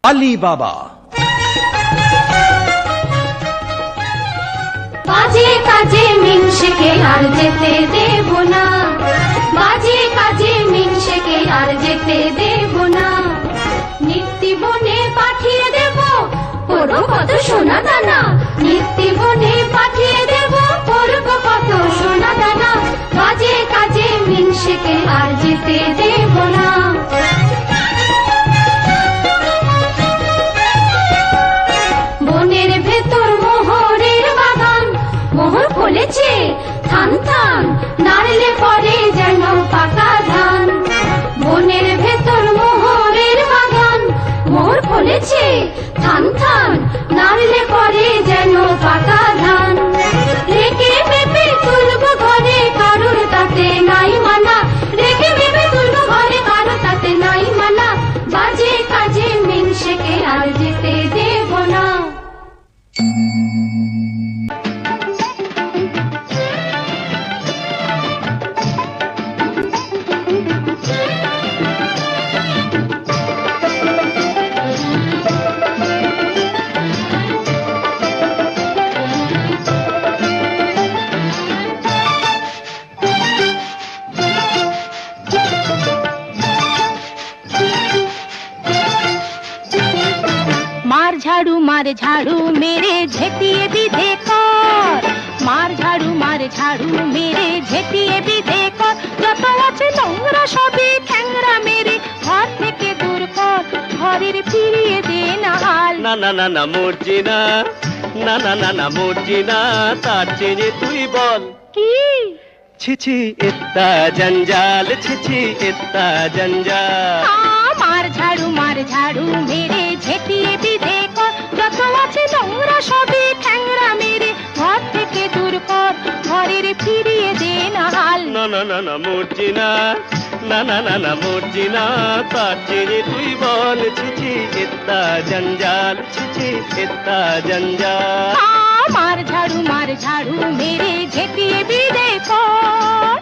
আলী বাবা। বাজে কাজে মিনসেকে আর যেতে দেব না, বাজে কাজে মিনসেকে আর যেতে দেব না। নিত্যি বনে পাঠিয়ে দেব পড়ো কত সোনা দানা, নিত্যি বনে পাঠিয়ে দেব পড়ব কত সোনা দানা। বাজে কাজে মিনসেকে আর যেতে দেব না। বনের ভেতর মোহরের বাগান, মোহর ফলেছে থান থান, নাড়লে পরে যেন পাকা ধান। বনের ভেতর মোহরের বাগান, মোহর ফলেছে থান থান, নাড়লে পরে যেন পাকা ধান। রেখে ভেবে তুলব ঘরে কারোর তাতে নাই মানা, রেখে ভেবে তুলব ঘরে কারোর তাতে নাই মানা। বাজে কাজে মিনসেকে আর যেতে দেব না। मार झाड़ू मेरे झेटिए विधे कर, मार झाड़ू मेरे झेटिए विधे कर। যত আছে নোংরা সবে ঠ্যাংরা মেরে ঘর থেকে দূর কর, ঘরের ফিরিয়ে দে না হাল। না না না না মরছি না, না না না না মরছি না, তার চেয়ে তুই বল কি? ছিছি ইত্তা জঞ্জাল, ছিছি ইত্তা জঞ্জাল। মার ঝাড়ু মেরে ঝেটিয়ে বিধে কর। যত আছে নোংরা সবে ঠ্যাংরা মেরে ঘর থেকে দূর কর, ঘরের ফিরিয়ে দে না হাল। না না না না মরছি না, না না না না মরছি না, তার চেয়ে তুই বল ছিছি ইত্তা জঞ্জাল, ছিছি ইত্তা জঞ্জাল। মার ঝাড়ু মেরে ঝেটিয়ে বিধে কর।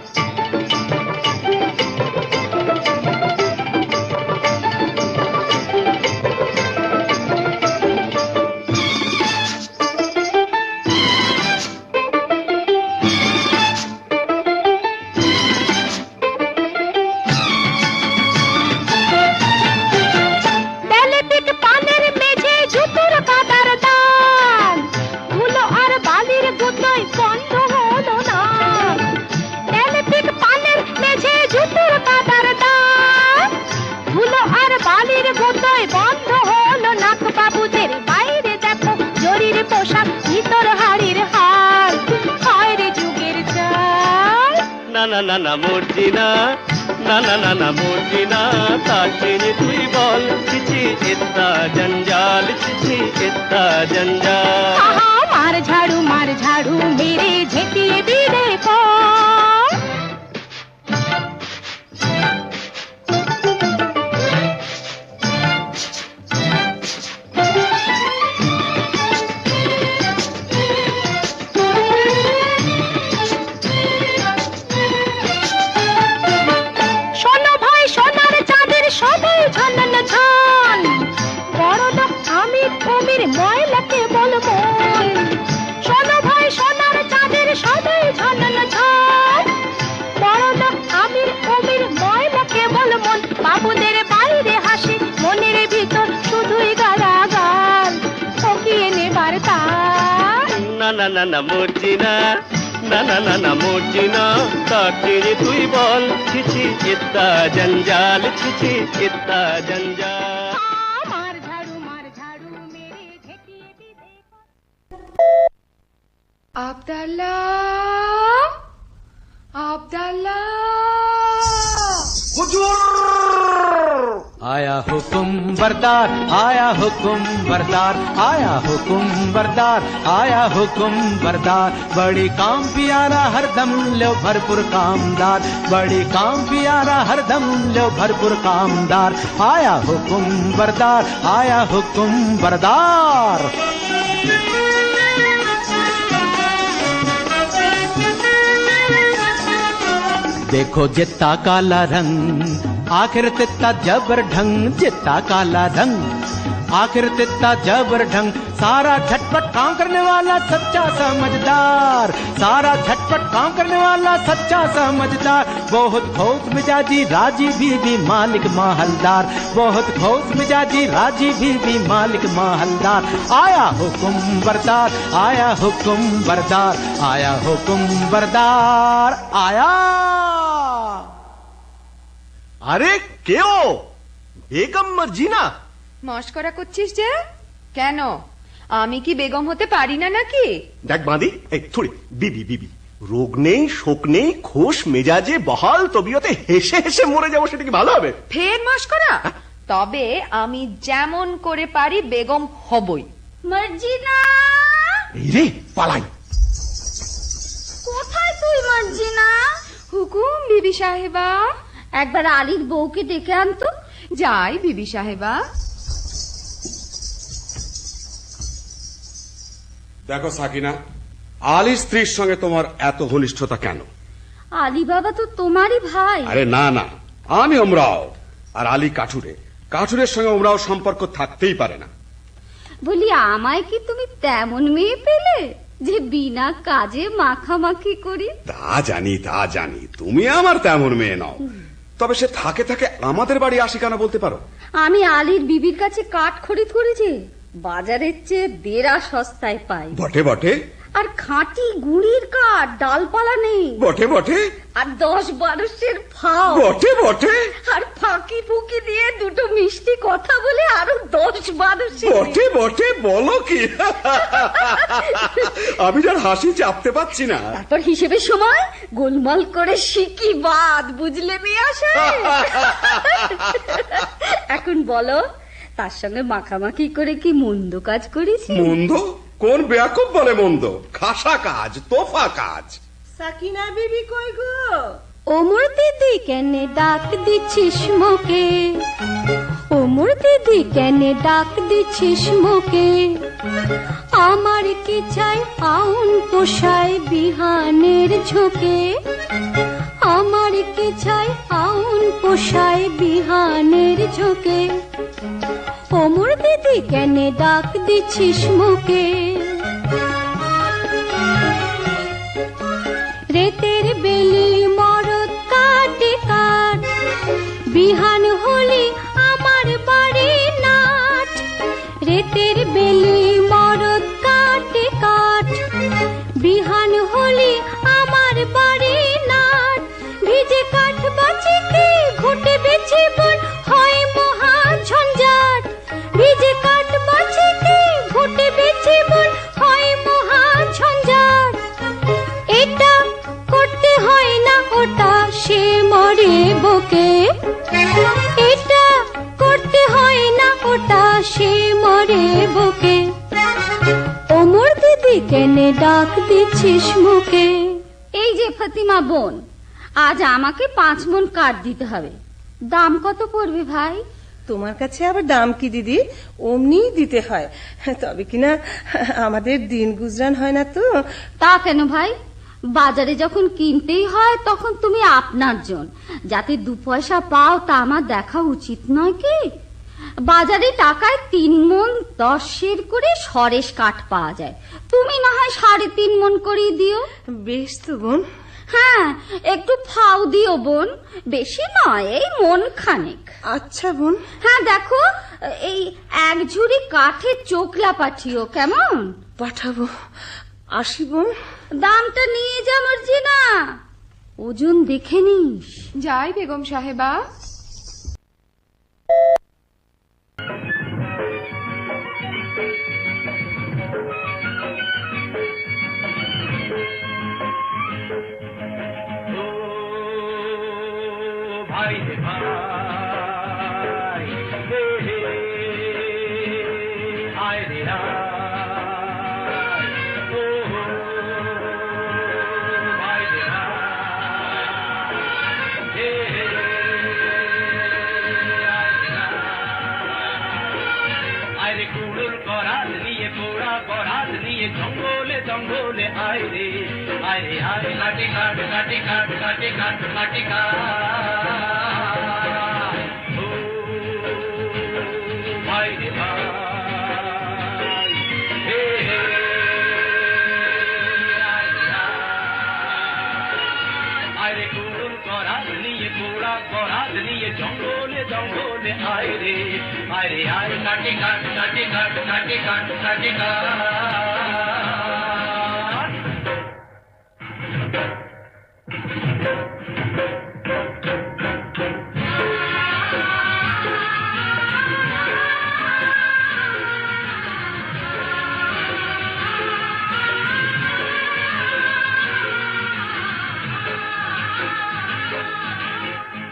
না না না না মরছি না, না না না না মরছি না, তার চেয়ে তুই বল ছিছি ইত্তা জঞ্জাল, ছিছি ইত্তা জঞ্জাল। মার ঝাড়ু মেরে ঝেটিয়ে বিধে কর। বাবুদের বাইরে হাসি, মনের ভিতর শুধুই গালাগাল, ঠকিয়ে নেবার তার। না না না না মরছি না, না না না না মরছি না, তার চেয়ে তুই বল ছিছি ইত্তা জঞ্জাল, ছিছি ইত্তা জঞ্জাল। মার ঝাড়ু মেরে ঝেটিয়ে বিধে কর। আব্দাল্লাহ, আব্দাল্লাহ। आया हुकुम बरदार, आया हुकुम बरदार, आया हुकुम बरदार, आया हुकुम बरदार। बड़ी काम प्यारा हरदम लो भरपूर कामदार, बड़ी काम प्यारा हरदम लो भरपूर कामदार। आया हुकुम बरदार, आया हुकुम बरदार। देखो जितना काला रंग आखिर तित्ता जबर ढंग चित्ता काला रंग, आखिर तित्ता जबर ढंग, सारा झटपट काम करने वाला सच्चा समझदार, सारा झटपट काम करने वाला सच्चा समझदार, बहुत खोस मिजाजी राजी भी मालिक माहलदार, बहुत खोस मिजाजी राजी भी मालिक माहलदार। आया हुकुम बरदार, आया हुकुम बरदार, आया हुकुम बरदार आया। আরে কেও বেগম মর্জিনা? মস্করা করছিস যে কেন? আমি কি বেগম হতে পারি না নাকি? দেখ বাঁধি, এই থুড়ি বিবি বিবি, রোগ নেই শোক নেই, খোশ মেজাজে বহাল তবিয়তে হেসে হেসে মরে যাবো, সেটা কি ভালো হবে? ফের মস্করা? তবে আমি যেমন করে পারি বেগম হবই। মর্জিনা, এই রে পালাই। কোথায় তুই মর্জিনা? হুকুম বিবি সাহেবা। একবার আলীর বউকে ডেকে আনতো। যাই বিবি সাহেবা। দেখো সাকিনা, আলী স্ত্রীর সঙ্গে তোমার এত ঘনিষ্ঠতা কেন? আলী বাবা তো তোমারই ভাই। আরে না না, আমি ওমরাও, আর আলী কাঠুরে, কাঠুরের সঙ্গে ওমরাও সম্পর্ক থাকতেই পারে না। বলি আমায় কি তুমি তেমন মেয়ে পেলে যে বিনা কাজে মাখামাখি করি? তা জানি, তুমি আমার তেমন মেয়ে নও, তবে সে থাকে থাকে আমাদের বাড়ি আসি কেন বলতে পারো? আমি আলীর বিবির কাছে কাঠ খরিদ করেছি, বাজারের চেয়ে দেড়া সস্তায় পাই। বটে বটে। আর খাঁটি গুড়ির কাঠ, ডালপালা নেই। বটে বটে। আর 10-12 ফাও। বটে বটে। আর ফাঁকি ফুকি দিয়ে দুটো মিষ্টি কথা বলে আরো 10-12। বটে বটে, বলো কি? আমি যার হাসি চাপতে পারছি না। তারপর হিসেবের সময় গোলমাল করে শিকি বাদ, বুঝলে নিয়ে আসে। এখন বলো, তার সঙ্গে মাখামাখি করে কি মন্দ কাজ করেছি? মন্দ? কোন বেয়াকুব বলে মন্দ? খাসা কাজ, তোফা কাজ। সাকিনা বিবি কই গো? ওমর দিদি কেন ডাক দিচ্ছিস মোকে? ওমর দিদি কেন ডাক দিচ্ছিস মোকে? আমার কি চাই আউন পোষায় বিহানের ঝোঁকে? আমার কি চাই আউন পোষায় বিহানের ঝোঁকে? ওমর দিদি কেন ডাক দিচ্ছিস মোকে? রেতের বেলি মরদ কাটে কাট, বিহান হলি আমার বাড়ি নাট। রেতের বেলি মরদ কাটে কাট, বিহান হলি আমার বাড়ি নাট। ভিজে কাঠ বাঁচে কি ঘুটে বেছে বন হয় মহা ঝঞ্ঝাট। ভিজে কাঠ বাঁচে কি ঘুটে বেছে বন হয় মহা ঝঞ্ঝাট। এটা করতে হয় না ওটা সে মরে বকে, এটা করতে হয় না ওটা সে মরে বকে। ওমর দিদি কেন ডাক দিচ্ছিস মুখে? এই যে ফাতিমা বোন, আজ আমাকে 5 মণ কাঠ দিতে হবে। দাম কত পড়বে ভাই? তোমার কাছে আবার দাম কি দিদি, অমনি দিতে হয়, তবে কিনা আমাদের দিন গুজরান হয় না তো। তা কেন ভাই? বাজারে যখন কিনতেই হয় তখন তুমি আপনার জন, যাতে 2 পয়সা পাও তা আমার দেখা উচিত নয় কি? বাজারে টাকায় 3 মণ 10 সের করে সরেস কাঠ পাওয়া যায়, তুমি না হয় 3.5 মণ করে দিও। বেশ তো বোন। হ্যাঁ, একটু ফাও দিও বোন, বেশি নয়, এই মন খানেক। আচ্ছা বোন। হ্যাঁ দেখো, এই 1 ঝুড়ি কাঠের চোখলা পাঠিও, কেমন? পাঠাবো। আসি বোন। দামটা নিয়ে যা মর্জিনা, ওজন দেখে নিস। যাই বেগম সাহেবা। ভাই রে ভাই, হে হে, আয় রে আয়, ও ভাই রে ভাই, হে হে, আয় রে আয় রে, কুড়ুল করাত নিয়ে পোড়া করাত নিয়ে জঙ্গলে জঙ্গলে আয় রে আয় রে আয়, কাটে কাট কাটে কাট কাটে কাট কাটে কাট। রে ভাই, হে হে, আরে কুড়ুল করাত নিয়ে কুড়া করাত নিয়ে জঙ্গলে জঙ্গলে আয় রে, আয় রে আয় কাটে কাট কাটে কাট কাটে কাট কাটে কাট।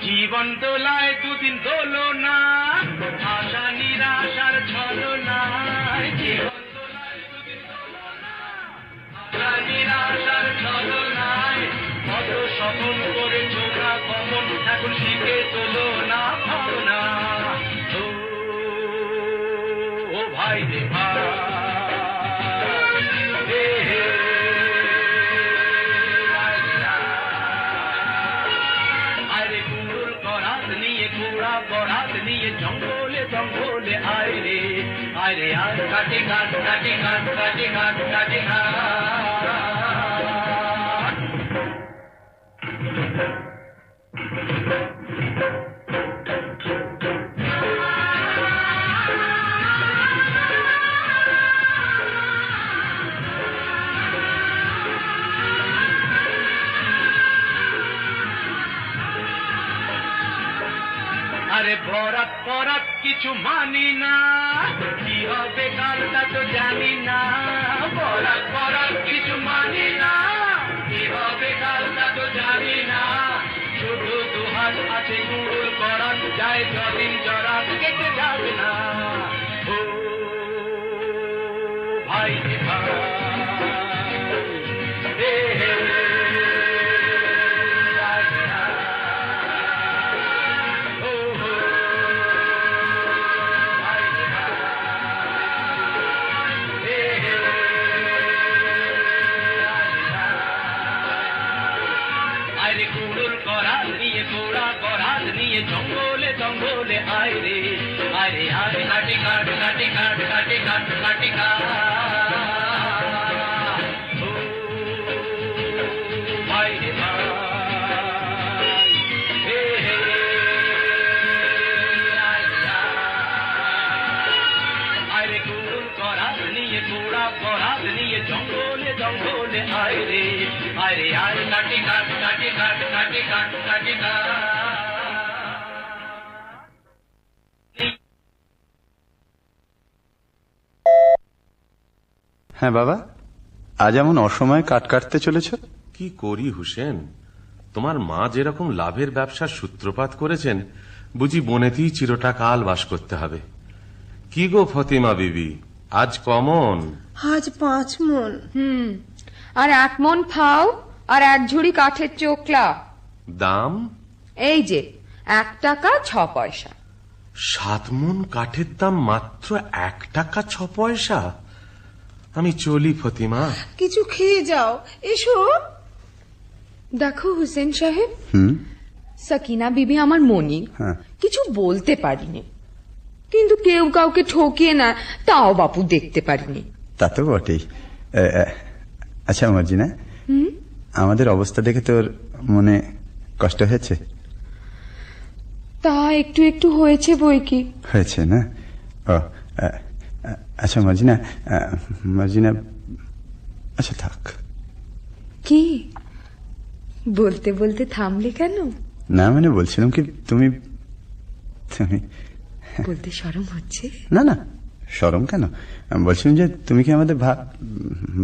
জীবন দোলায় দুদিন দোলো না, আশা নিরাশার ছলো না, জীবন দোলায় দুদিন দোলো না, আশা নিরাশার ছলো নাই, কত স্বপন করে চোখা কখন এখন শিখে তোলো না ভাবনা, ও ভাই রে ভাই, হে হে, আরে কুড়ুল করাত নিয়ে কুড়া করাত নিয়ে জঙ্গলে জঙ্গলে আয় রে, আয় রে আয় কাটে কাট কাটে কাট কাটে কাট কাটে কাট। আরে বরাত পরাত কিছু মানি না, কি হবে কালটা তো জানি না, বরাত পরাত কিছু মানি না, কি হবে কালটা তো জানি না, শুধু দুহাত আছে কুড়ুল করাত যায় যদিন জরাত কেটে যাবে না, ও ভাই রে ভাই, হে হে, কুড়ুল করাত নিয়ে কুড়া করাত নিয়ে জঙ্গলে জঙ্গলে আয় রে, আয় রে আয় কাটে কাট কাটে কাট কাটে কাট কাটে কাট। ও ভাই রে ভাই, হে হে, আয় রে কুড়ুল করাত নিয়ে কুড়া করাত নিয়ে জঙ্গলে জঙ্গলে আয় রে, আয় রে আয় কাটে কাট কাটে কাট কাটে কাট কাটে কাট। হ্যাঁ বাবা, আজ এমন অসময়ে কাট কাটতে চলেছ? কি করি হুসেন, তোমার মা যেরকম লাভের ব্যবসার সূত্রপাত করেছেন, বুঝি বনেতেই চিরটা কাল বাস করতে হবে। কি গো ফতিমা বিবি, আজ কমন? আজ 5 মণ। আর 1 মণ ফাও আর 1 ঝুড়ি কাঠের চোকলা। দাম? এই যে 1 টাকা 6 পয়সা। 7 মণ কাঠের দাম মাত্র 1 টাকা 6 পয়সা? আমি চলি ফতিমা। কিছু খেয়ে যাও, এসো। দেখো হুসেন সাহেব, সাকিনা বিবি আমার মনি, হ্যাঁ। কিছু বলতে পারিনি, কিন্তু কেউ কাউকে ঠকিয়ে না তাও বাপু দেখতে পারিনি। তা তো বটেই। আচ্ছা মর্জিনা, আমাদের অবস্থা দেখে তোর মনে কষ্ট হয়েছে? তা একটু একটু হয়েছে বই কি। হয়েছে না? ও আচ্ছা মর্জিনা, মর্জিনা, আচ্ছা থাক। কি বলতে বলতে থামলে কেন? না মানে বলছিলাম কি, তুমি তুমি বলতে শরম হচ্ছে? না না, শরম কেন, বলছিলাম যে তুমি কি আমাদের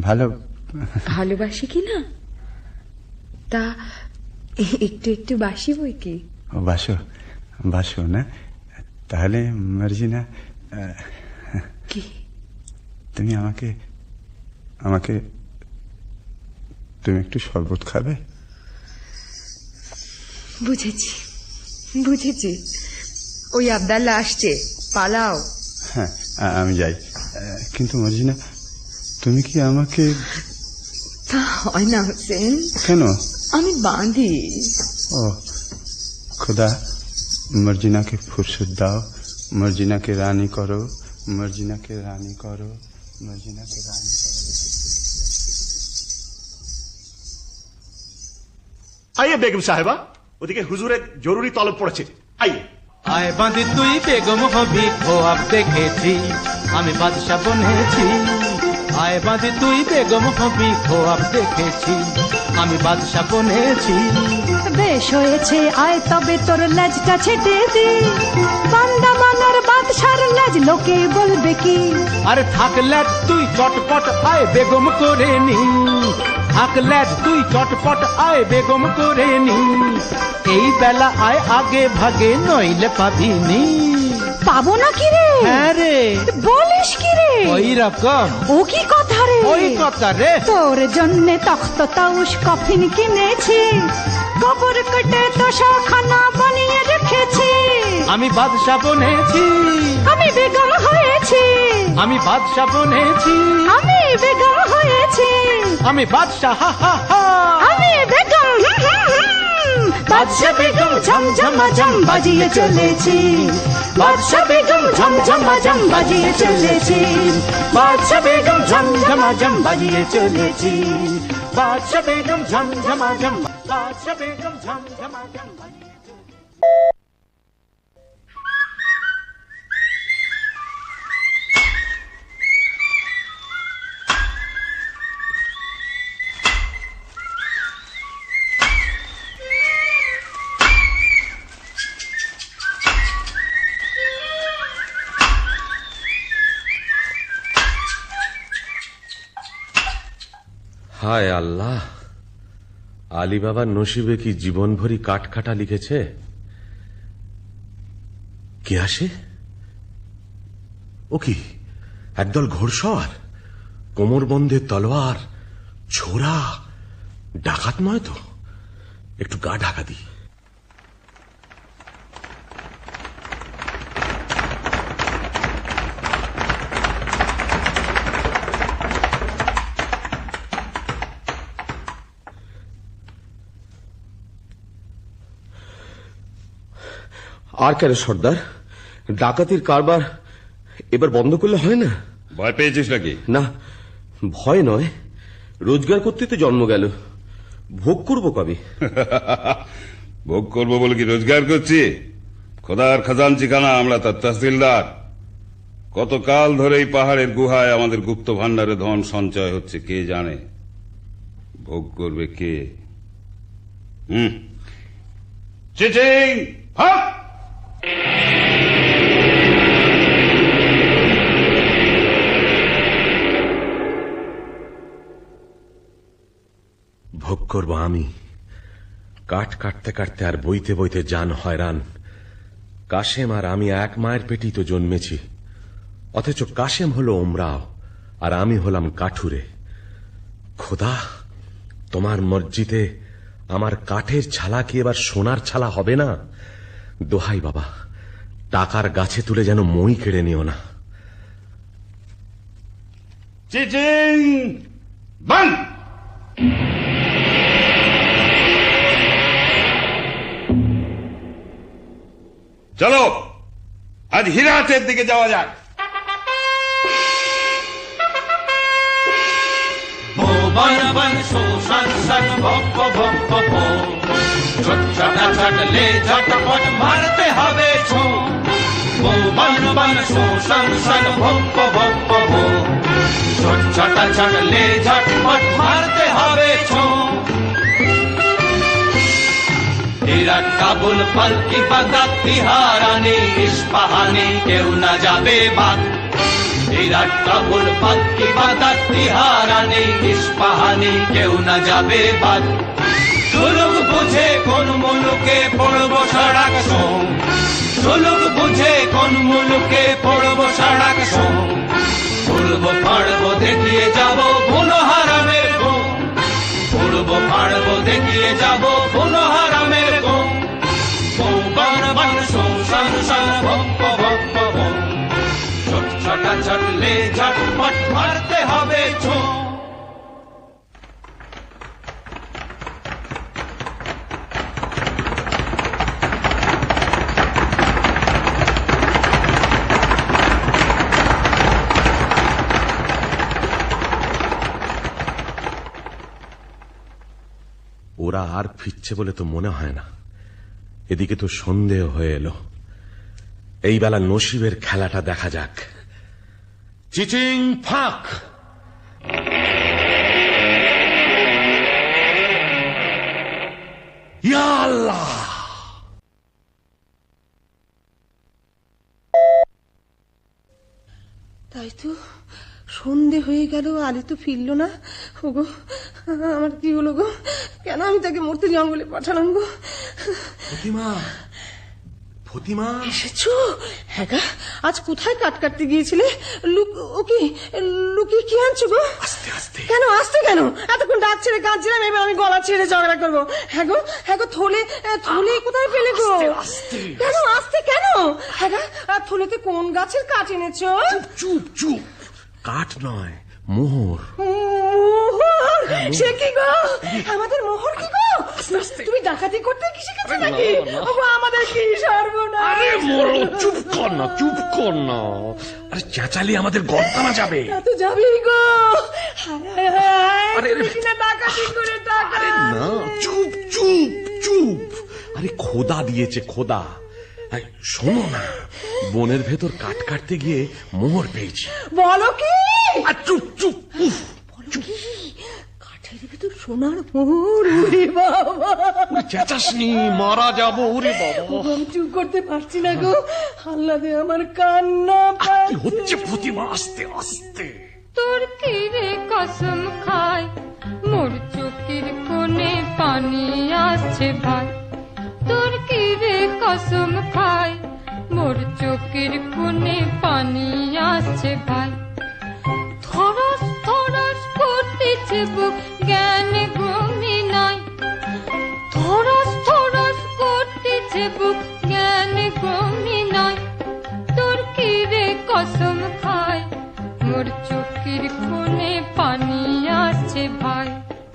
ভালো ভালোবাসি কি না, তা একটু একটু বাসি বই কি। ও বাসো, বাসো না? তাহলে মার্জিনা, কি তুমি আমাকে আমাকে তুমি একটু শরবত খাবে? বুঝেছি বুঝেছি, ওই আবদাল্লা আসছে, পালাও। হ্যাঁ আমি যাই, কিন্তু মার্জিনা তুমি কি আমাকে? তা হয় না হোসেন। কেন? আমি বাঁধি। ও খোদা, মর্জিনাকে ফুরসত দাও, মর্জিনাকে রানী করো, মর্জিনাকে রানী করো, মর্জিনাকে রানী করো। আইয়ে বেগম সাহেবা, ওদিকে হুজুরের জরুরি তলব পড়েছে, আইয়ে। আয় বাঁধি তুই বেগম হবি, খোয়াব দেখেছি আমি বাদশা বনেছি। আয় বাঁধি তুই বেগম হবি, খোয়াব দেখেছি আমি বাদশা বনেছি। বেশ হয়েছে, আয় তবে তোর লেজটা ছেটে দি, বান্দা মানার বাদশার লেজ লোকে বলবে কি? আরে থাক ল্যাজ তুই চটপট, আয় বেগম করে নি। থাক ল্যাজ তুই চটপট, আয় বেগম করে নি। এই বেলা আয় আগে ভাগে, নইলে পাবিনি। পাবো না কি রে? হ্যাঁ রে। বলিস কি রে? ওই রকম। ও কি কথা রে? ওই কথা রে। তোর জন্য তখ্ত তাউস কফিন কিনেছি, কবর কেটে তোষাখানা বানিয়ে রেখেছি। আমি বাদশা বনেছি, আমি বেগম হয়েছি। আমি বাদশা বনেছি, আমি বেগম হয়েছি। আমি বাদশা, হা হা হা। আমি বেগম, বাদশা বেগম ঝমঝমাঝম বাজিয়ে চলেছি। বাদশা বেগম ঝমঝমাঝম বাজিয়ে চলেছি। বাদশা বেগম ঝমঝমাঝম বাজিয়ে চলেছি। বাদশা বেগম ঝমঝমাঝম, বাদশা বেগম ঝমঝমাঝম বাজিয়ে চলেছি। হায় আল্লাহ, আলী বাবার নসিবে কি জীবন ভরি কাটখাটা লিখেছে। কে আসে? ও কি একদল ঘোড়সওয়ার, কোমরবন্ধে তলোয়ার, ছোরা, ডাকাত নয় তো? একটু গা ঢাকা দি। আর কেন সর্দার, ডাকাতির কারবার এবার বন্ধ করলে হয় না? ভয় পেয়েছিস নাকি? না, ভয় নয়, রোজগার করতে তো জন্ম গেল, ভোগ করবো কবে? ভোগ করবো বলে কি রোজগার করছি? খোদার খাজানচিখানা, আমরা তার তহসিলদার। কতকাল ধরে এই পাহাড়ের গুহায় আমাদের গুপ্ত ভান্ডারে ধন সঞ্চয় হচ্ছে কে জানে। ভোগ করবে কে? চিচিং হপ! ভোগ করব আমি। কাঠ কাটতে কাটতে আর বইতে বইতে জান হয়রান। কাশেম আর আমি এক মায়ের পেটেই তো জন্মেছি, অথচ কাশেম হলো ওমরাও আর আমি হলাম কাঠুরে। খোদা, তোমার মসজিদে আমার কাঠের ছালা কি এবার সোনার ছালা হবে না? দোহাই বাবা, টাকার গাছে তুলে যেন মই কেড়ে নিও না। চিচিং বন্ধ! চলো আজ হীরাহাটের দিকে যাওয়া যাক। বন বন শোষণ সন ভক্ত ভক্ত ভো, ছোটা ছাটলে ঝটপট মারতে হবে ছো। বন বন শোষণ সন ভক্ত ভক্ত ভো, ছোটা ছাটলে ঝটপট মারতে হবে ছো। ইরাক, কাবুল, পালকি, বাগদাদ, তিহারানি, ইস্পাহানি কেউ না যাবে বাদ। ইরাক, কাবুল, পালকি, বাগদাদ, তিহারানি, ইস্পাহানি কেউ না যাবে বাদ। সুলুক বুঝে কোন মুলুকে পড়বো সড়াক সোম, সুলুক বুঝে কোন মুলুকে পড়বো সড়াক সোম। উড়বো পাড়বো দেখিয়ে যাবো বুনো হারামের ঘুম, উড়বো পাড়বো দেখিয়ে যাবো বুনো হারামের ঘুম। বন বন শোষণ সন ভক্ত ভক্ত ভোম, ছোটা ছটলে ঝটপট মারতে হবে ছো। ওরা আর ফিরছে বলে তো মনে হয় না। এদিকে তো সন্দেহ হয়ে এলো। এই বেলা নসিবের খেলাটা দেখা যাক। চিচিং ফাঁক। ইয়া আল্লাহ! তাই তো, সন্ধে হয়ে গেল, আলী তো ফিরল না। ওগো, আমার কি হলো গো? কেন আমি তাকে মরতে জঙ্গলে পাঠালাম গো? ফতিমা, ফতিমা এসেছো? হ্যাঁ গা, আজ কোথায় কাট কাটতে গিয়েছিলে? লুকিয়ে কি আনছো গো? আস্তে আস্তে। কেন আসতে? কেন এতক্ষণ ডাক ছেড়ে কাঁদছিলাম, এবার আমি গলা ছেড়ে ঝগড়া করবো? হ্যাঁ গো, থলে কোথায় পেলে গো? কেন আসতে? কেন? হ্যাঁ গা, থলেতে কোন গাছের কাঠ এনেছো? চুপ চুপ। কাঠ নয়, মোহর। মোহর? সে কি গো? আমাদের মোহর কি গো? তুমি ডাকাতি করতে কি শিখেছো নাকি? আমাদের কি সর্বনাশ! আরে মরো, চুপ কর না, চুপ কর না। আরে চেঁচালি আমাদের গর্দানা যাবে। তো যাবেই গো। আরে কিনা ডাকাতি করে টাকা। আরে না, চুপ চুপ চুপ। আরে খোদা দিয়েছে, খোদা। শোনো না, বনের ভেতর কাঠ কাটতে গিয়ে মোহর পেয়েছি। বলো কি? আর চুপ চুপ। বলো কি? কাঠের ভেতর সোনার মোহর? ওরে বাবা, চেঁচাসনি, মারা যাবো। ওরে বাবা, আমি চুপ করতে পারছি না গো। আল্লাদে আমার কান্না কি হচ্ছে ফতিমা? আস্তে আস্তে। তোর কি রে কসম খায়, মোর চোখের কোণে পানি আসছে ভাই। তোর কি রে কসম খায়, মোর চোখের কোণে পানি আসছে ভাই। থরস থরস করতেছে বুক, জ্ঞান ঘুমি নাই। থরস থরস করতেছে বুক, জ্ঞান ঘুমি নাই। তোর কি রে কসম খায়, মোর চোখের কোণে পানি আসছে ভাই।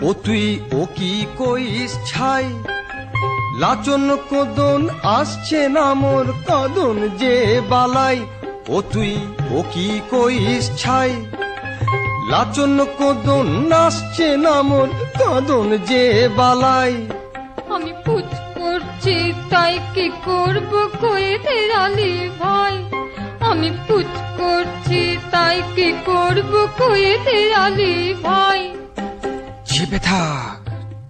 ও তুই ও কি কইস ছাই, লাচন কদন আসছে না মোর কদন যে বালাই। ও তুই ও কি কইস ছাই, লাচন কদন আসছে না মোর কদন যে বালাই। আমি পুচ করছি তাই কি করব কইতে আলী ভাই। আমি পুচ করছি তাই কি করব কইতে আলী ভাই। চেপে থাক,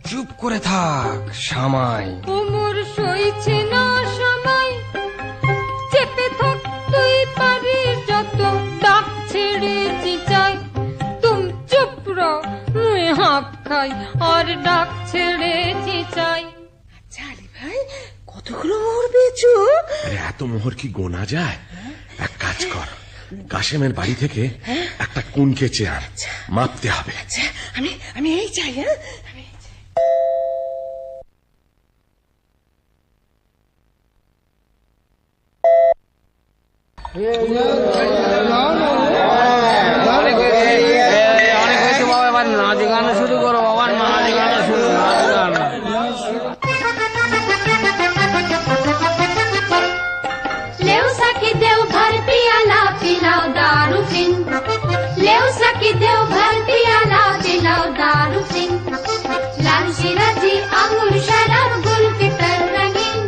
চুপ করে থাক সামাই। ওমর সইছে না সময়, চেপে থাক তুই পারিস যত, ডাক ছেড়ে চিচাই। তুম চুপ রো, মুই হাঁপ খাই আর ডাক ছেড়ে চিচাই। আলী ভাই, কতগুলো মোহর পেয়েছো? আরে এত মোহর কি গোনা যায়? এক কাজ কর, কাশেমের বাড়ি থেকে একটা কুনকে চেয়ার মাপতে হবে। আমি এই চাই। হ্যাঁ, নাচ গান শুরু করো বাবা, নাচ গান শুরু। लेव सखी देव भर पियाला पिलाओ दारू फिन। लेव सखी देव भर पियाला पिलाओ दारू फिन। लाल शिराजी अंगूर शराब गुल के तर रंगीन।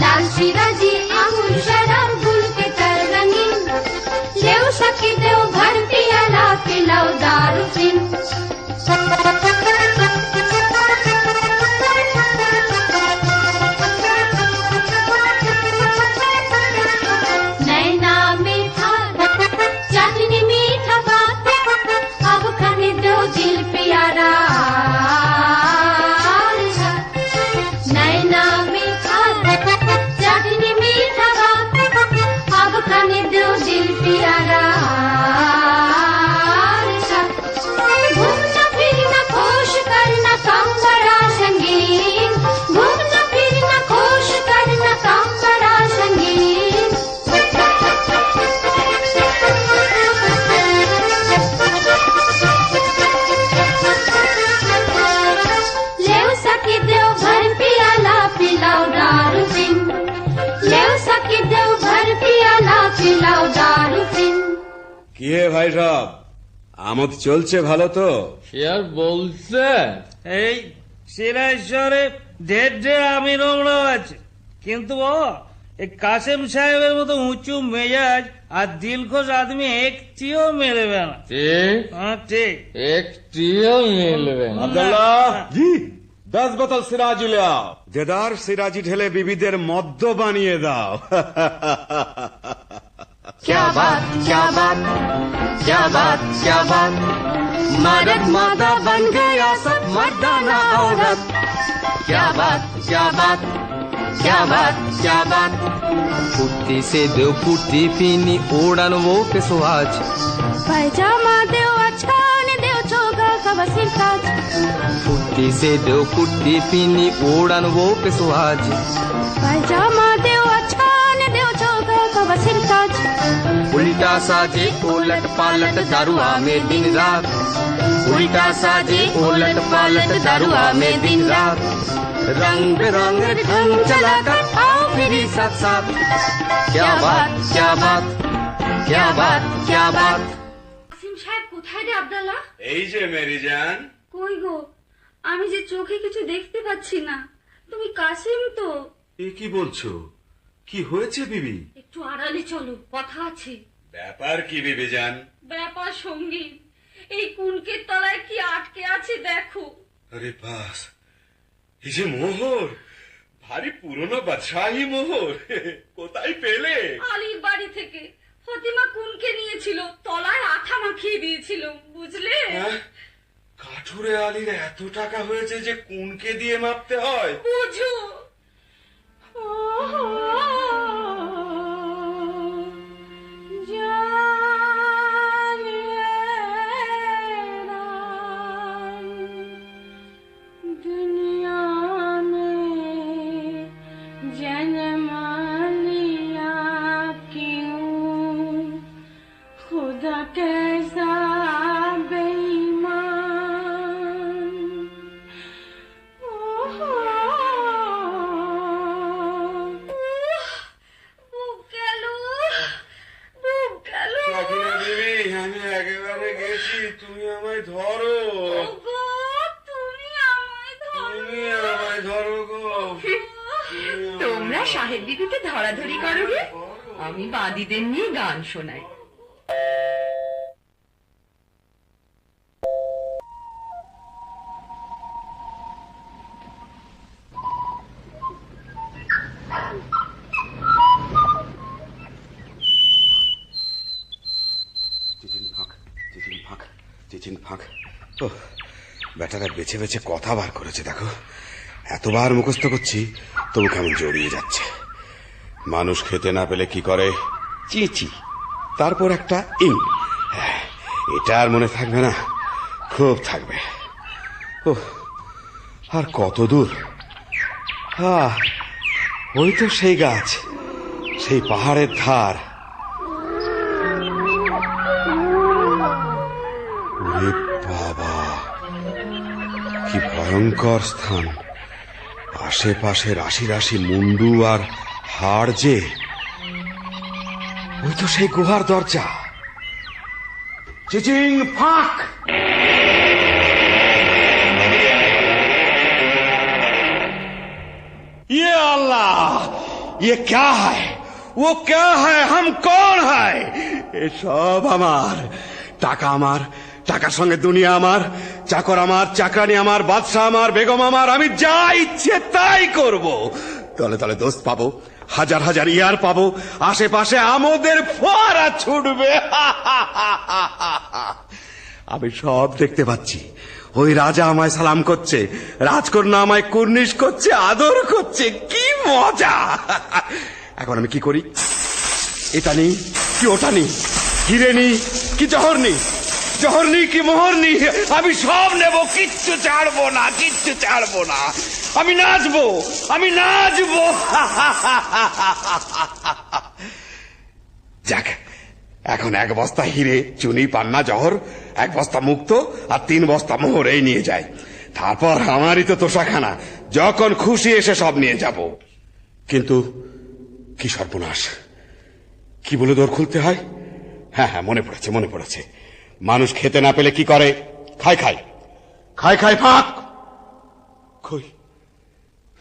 लाल शिराजी अंगूर शराब गुल के तर रंगीन। लेव सखी देव भर पियाला पिलाओ दारू फिन। नैना में था चांदनी मीठा बात, अब खाने दो दिल प्यारा। नैना में था चांदनी मीठा बात, अब खाने दो दिल प्यारा। घूमना फिरना खुश करना काम बड़ा संगीन। घूमना फिरना खुश करना काम बड़ा संगीन। लेव सखी देव भर पियाला पिलाओ दारू फिन। लेव सखी देव भर पियाला पिलाओ दारू फिन। কি হে ভাই সব, আমোদ চলছে ভালো তো? সে আর বলছে, এই সিরাজ শহরে ঢের ঢের আমি রোমরাও আছে, কিন্তু বাবা এই কাসেম সাহেবের মতো উঁচু মেজাজ আর দিলখোশ আদমি একটিও মেলবে না। হ্যাঁ ঠিক, একটিও মিলবে না। আব্দুল্লাহ জি 10 বোতল সিরাজি ले आओ। দেদার সিরাজি ঢেলে বিবিদের মদ্য বানিয়ে দাও। क्या बात क्या बात क्या बात क्या बात, मर्द मादा बन गया सब मर्दाना औरत। क्या बात क्या बात क्या बात क्या बात, पुट्टी से दो पुट्टी पीनी ओढ़न वो पे सुहाज। पायजामा देव अछान देव चोगा का वसील ताज। पुट्टी से दो पुट्टी पीनी ओढ़न वो पे सुहाज। पायजामा देव अछान देव चोगा का वसील ताज। उल्टा साजे उलट पालट दारुआ में दिन रात। उल्टा साजे उलट पालट दारुआ में दिन रात। रंग बिरंग ढंग चलाकर आओ फिर साथ साथ। क्या बात क्या बात क्या बात क्या बात। কাসিম সাহেব কোথায় রে আব্দুল্লাহ? এই যে মেরি জান। কই গো, আমি যে চোখে কিছু দেখতে পাচ্ছি না। তুমি কাসিম তো? এ কি বলছো? কি হয়েছে বিবি? একটু আড়ালে চলো, কথা আছে। ব্যাপার কি বিবি জান? ব্যাপার সঙ্গীত, এই কুনকের তলায় কি আটকে আছে দেখো। আরে বাস, এই যে মোহর, ভারী পুরনো বাদশাহী মোহর, কোথায় পেলে? আলীর বাড়ি থেকে ফতিমা কুনকে নিয়েছিল, তলায় আঠা মাখিয়ে দিয়েছিল, বুঝলে? কাঠুরে আলীর এত টাকা হয়েছে যে কোনকে দিয়ে মাপতে হয়? বুঝো। তোমরা সাহেব দিদিতে ধরাধরি করো রে, আমি বাদীদের নিয়ে গান শোনাই। বেটারা বেছে বেছে কথা বার করেছে দেখো। এতবার মুখস্থ করছি তবু কেমন জড়িয়ে যাচ্ছে। মানুষ খেতে না পেলে কি করে? চিচি, তারপর একটা ইং। এটা আর মনে থাকবে না? খুব থাকবে। ও আর কত দূর? ওই তো সেই গাছ, সেই পাহাড়ের ধার। ওরে বাবা, কি ভয়ঙ্কর স্থান! আশেপাশে রাশি রাশি মুন্ডু আর হাড় যে। ওই তো সেই গুহার দরজা। চিচিং ফাঁক! ये अल्लाह, ये क्या है? वो क्या है? हम कौन है? ये सब আমার টাকা, আমার টাকার সঙ্গে দুনিয়া আমার, চাকর আমার, চাকরানি আমার, বাদশা আমার, বেগম আমার। আমি যা ইচ্ছে তাই করব। তলে তলে দোস্ত পাবো, হাজার হাজার ইয়ার পাবো, আশেপাশে আমাদের ফোয়ারা ছুটবে। আমি সব দেখতে পাচ্ছি। ওই রাজা আমায় সালাম করছে, রাজকন্যা আমায় কুর্নিশ করছে, আদর করছে। কি মজা! এখন আমি কি করি? এটা নেই কি ওটা নেই, হিরে নেই কি জহর নেই, জহর নেই কি মোহর নেই, আমি সব নেব, কিচ্ছু ছাড়বো না, কিচ্ছু ছাড়বো না। আমি নাচবো, আমি নাচবো। যাক, এখন 1 বস্তা হিরে, চুনি, পান্না, জহর, 1 বস্তা মুক্ত আর 3 বস্তা মোহর এই নিয়ে যাই। তারপর আমারই তো তোষাখানা, যখন খুশি এসে সব নিয়ে যাব। কিন্তু কি সর্বনাশ! কি বলে দোর খুলতে হয়? হ্যাঁ হ্যাঁ, মনে পড়েছে, মনে পড়েছে। মানুষ খেতে না পেলে কি করে? খায় খায় খায় খায় ফাঁক।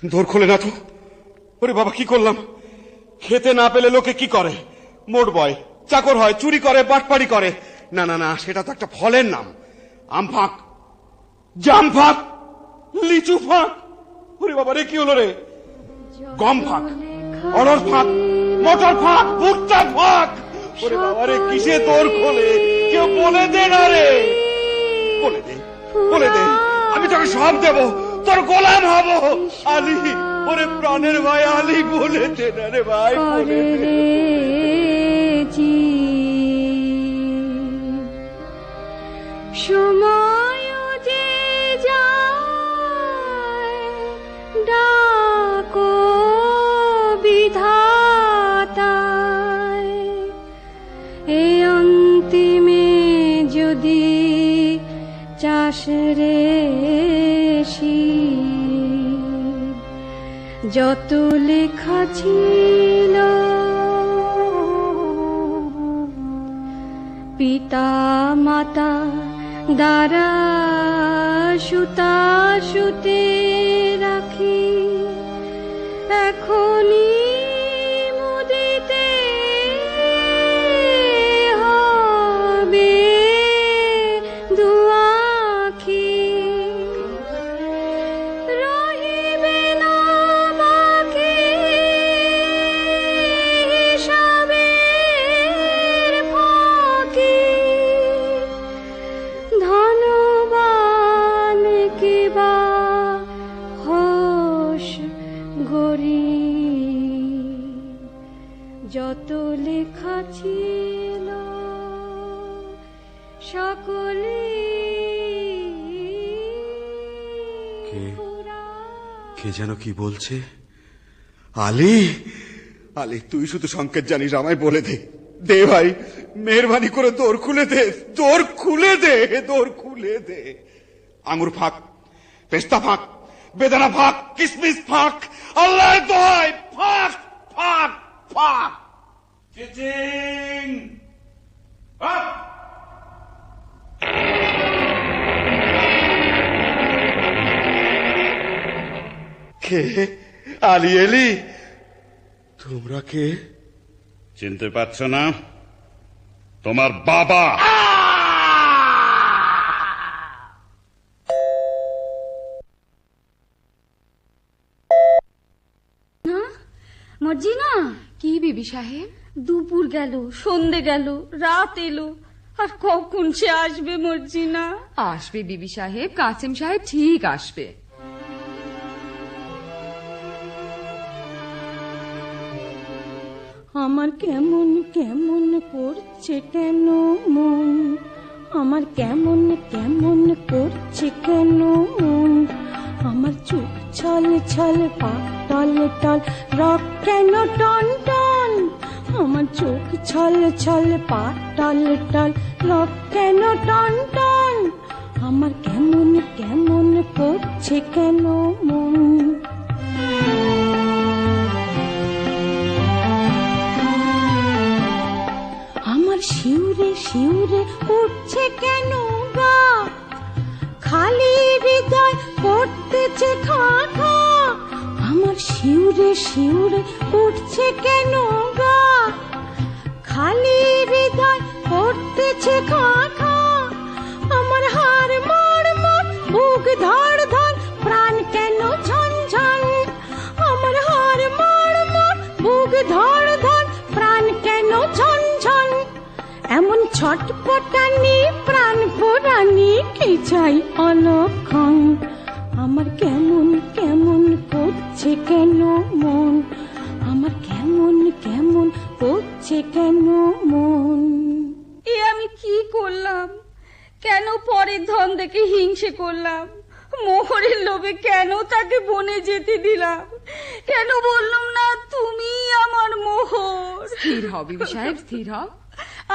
দোর খোলে না তো। ওরে বাবা, কি করলাম? খেতে না পেলে লোকে কি করে? মোট বয়, চাকর হয়, চুরি করে, বাটপাড়ি করে। না না না, সেটা তো একটা ফলের নাম। আম ফাঁক, জাম ফাঁক, লিচু ফাঁক। ওরে বাবা রে, কি হলো রে? গম ফাঁক, অড়হর ফাঁক, মটর ফাঁক, ভুট্টা ফাঁক। ওরে বাবা রে, কিসে দোর খোলে? কেউ বলে দে না রে, বলে দে, বলে দে। আমি তোকে সব দেব, তোর গোলাম হব। আলী, ওরে প্রাণের ভাই আলী, বলে দে না রে ভাই, বলে দে। সময় যে যায়, ডাকো বিধাতায়। এ অন্তিমে যদি চাষ রে যত লেখা ছিল পিতা মাতা দ্বারা সুতা সুতে রাখি, এখনই মুদিতে হবে দুয়াখি। রহিবে না বাকি হিসাবের ফাঁকি, ধনবান কিবা হোস গরিব, যত লেখা ছিল সকলে। কে যেন কি বলছে? আলী, আলী, তুই শুধু সংকেত জানিস, আমায় বলে দে। দে ভাই, মেহরবানি করে দোর খুলে দে, দোর খুলে দে, দোর খুলে দে। আঙুর ফাঁক, পেস্তা ফাঁক, বেদানা ফাঁক, কিসমিস ফাঁক, আল্লাহ দোহাই ফাঁক, ফাঁক, ফাঁক। চিচিং আপ। কে? আলী এলি? তোমরা কে? চিনতে পারছ না? তোমার বাবা। মর্জিনা। কি বিবি সাহেব? দুপুর গেল, সন্ধে গেল, রাত এলো, আর কখন সে আসবে মর্জিনা? আসবে বিবি সাহেব, কাসেম সাহেব ঠিক আসবে। আমার কেমন কেমন করছে কেন মন, আমার কেমন কেমন করছে কেন মন, আমার চোখ ছল ছল পা টল টল রক কেন টন টন, আমার চোখ ছল ছল পা টল টল রক কেন টন টন, আমার কেমন কেমন করছে কেন মন। আমার শিউরে শিউরে উঠছে কেন গা, খালি হৃদয় করতেছে খা খা, আমার শিউরে শিউরে উঠছে কেন গা, খালি হৃদয় করতেছে খা খা, আমার হাড় মাড় মাড় বুক ধড় ধড় প্রাণ কেন ঝন ঝন, আমার হাড় মাড় মাড় বুক ধড় ধড় প্রাণ কেন ঝন ঝন, এমন ছটপটানি প্রাণ পোড়ানি কি চাই অলক্ষণ, আমার কেমন কেমন করছে কেন মন, আমার কেমন কেমন করছে কেন মন। এ আমি কি করলাম? কেন পরের ধন দেখে হিংসে করলাম? মোহরের লোভে কেন তাকে বনে যেতে দিলাম? কেন বললাম না তুমি আমার মোহর? স্থির হও বিবি সাহেব, স্থির হও।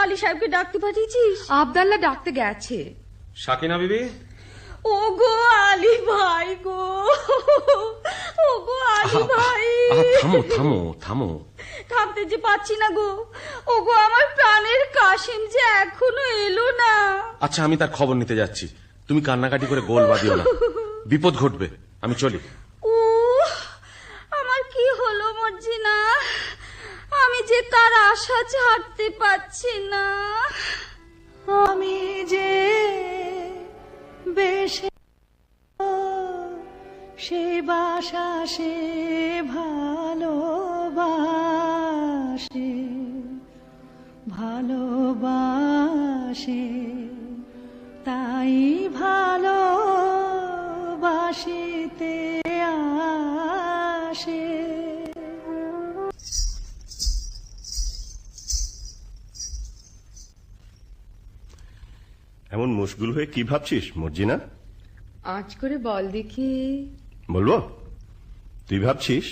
আলী সাহেবকে ডাকতে পাঠিয়েছিস? আবদাল্লাহ ডাকতে গেছে। সাকিনা বিবি। ও গো আলী ভাই গো, ও গো আলী ভাই। থামো থামো থামো। থামতে যে পাচ্ছি না গো। ও গো আমার প্রাণের কাশিম যে এখনো এলো না। আচ্ছা, আমি তার খবর নিতে যাচ্ছি, তুমি কান্নাকাটি করে গোল বাঁধিও না, বিপদ ঘটবে, আমি চলি। আমি যে তার আশা ছাড়তে পারছি না। আমি যে বেশে সে বাসা সে ভালোবাসে ভালোবাসে তাই ভালোবাসিতে আসে। এমন মুশগুল হয়ে কি ভাবছিস মর্জিনা? আজ করে বল দেখি। বলবো? তুই ভাবছিস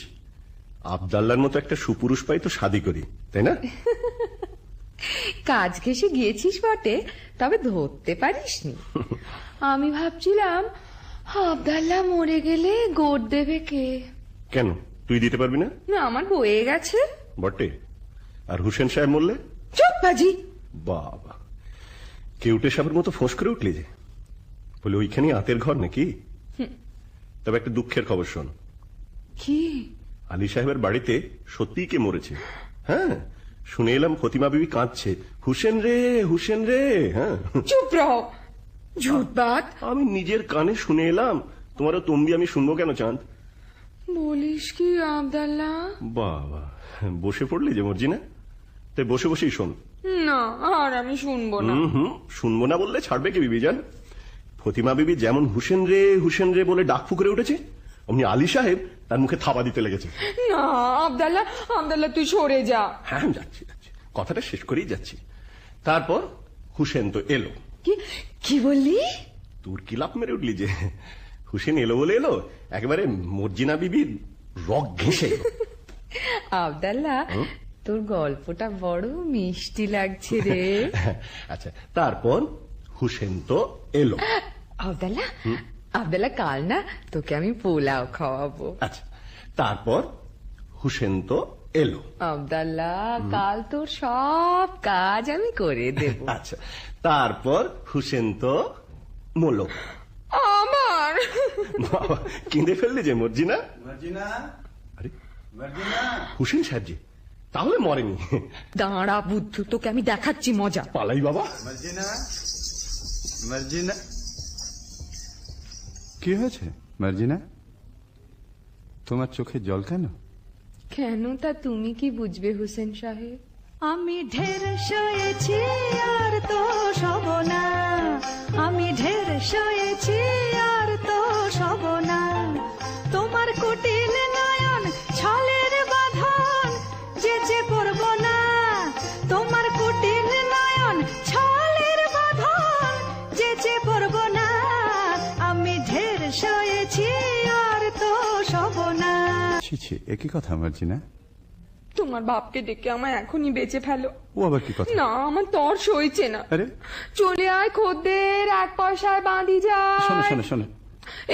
আবদাল্লার মতো একটা সুপুরুষ পাই তো শাদি করি, তাই না? কাজ ঘেসে গিয়েছিস বটে, তবে ধরতে পারিসনি। আমি ভাবছিলাম আবদাল্লাহ মরে গেলে গোট দেবে কে? কেন, তুই দিতে পারবি না? না, আমার বয়ে গেছে বটে। আর হুসেন সাহেব মরলে? চুপ বাজি। বাবা, কেউটে সাহেবের মতো ফোঁস করে উঠলি যে। বলে ওইখানে আতের ঘর নাকি? তবে একটা দুঃখের খবর শোন। কি? আলী সাহেবের বাড়িতে সত্যিই কে মরেছে। হ্যাঁ, শুনে এলাম ফতিমা বিবি কাঁদছে, হুসেন রে হুসেন রে। হ্যাঁ, চুপ রহ, ঝুটবাত। আমি নিজের কানে শুনে এলাম, তোমারও তম্বি আমি শুনবো কেন চাঁদ? বলিস কি আবদাল্লাহ? বাবা, বসে পড়লি যে মর্জিনা, তাই বসে বসেই শোন। না, আর আমি শুনবো না। শুনবো না বললে ছাড়বে কি বিবি জান? ফতিমা বিবি যেমন হুসেন রে বলে ডাক ফুকরে উঠেছে, অমনি আলী সাহেব তার মুখে থাবা দিতে লেগেছে। না আবদাল্লাহ, আবদাল্লাহ তুই সরে যা। হ্যাঁ, যাচ্ছি যাচ্ছি, কথাটা শেষ করেই যাচ্ছি। তারপর হুসেন তো এলো। কি বললি? তোর কি লাভ মেরে উঠলি যে? হুসেন এলো বলে এলো, একেবারে মর্জিনা বিবির রগ ঘেঁষে এলো। আবদাল্লাহ, তোর গল্পটা বড় মিষ্টি লাগছে রে। আচ্ছা, তারপর হুসেন তো এলো। আবদাল্লাহ, আবদাল্লাহ কাল না তোকে আমি পোলাও খাওয়াবো। আচ্ছা, তারপর হুসেন তো এলো। আবদাল্লাহ, কাল তোর সব কাজ আমি করে দেব। আচ্ছা, তারপর হুসেন তো মলো। আমার বাবা, কেঁদে ফেললে যে মর্জিনা। মর্জিনা, আরে মর্জিনা, হুসেন সাহেব জি, তাহলে মরেনি। দাঁড়া বুদ্ধু, তোকে আমি দেখাচ্ছি মজা। পালাই বাবা। মর্জিনা, মর্জিনা, কি হয়েছে মর্জিনা? তোমার চোখে জল কেন? কেন তা তুমি কি বুঝবে হুসেন সাহেব? আমি ঢের শুয়েছি আর তো শোব না, আমি ঢের শুয়েছি আর তো শোব না। তোমার কুটিল নয়ন ছলের বাঁধন যে পড়ব না, তোমার কুটিল নয়ন ছলের বাঁধন যে পড়ব না। আমি ঢের শুয়েছি আর তো শোব না। ছি ছি, একই কথা মর্জিনা। তোমার বাপকে ডেকে আমায় এখনই বেঁচে ফেলো। ও আবার কি কথা? না, আমার তর সইছে না। আরে চলে আয় খদ্দের, 1 পয়সায় বাঁধি যায়। শোনো শোনো শোনো,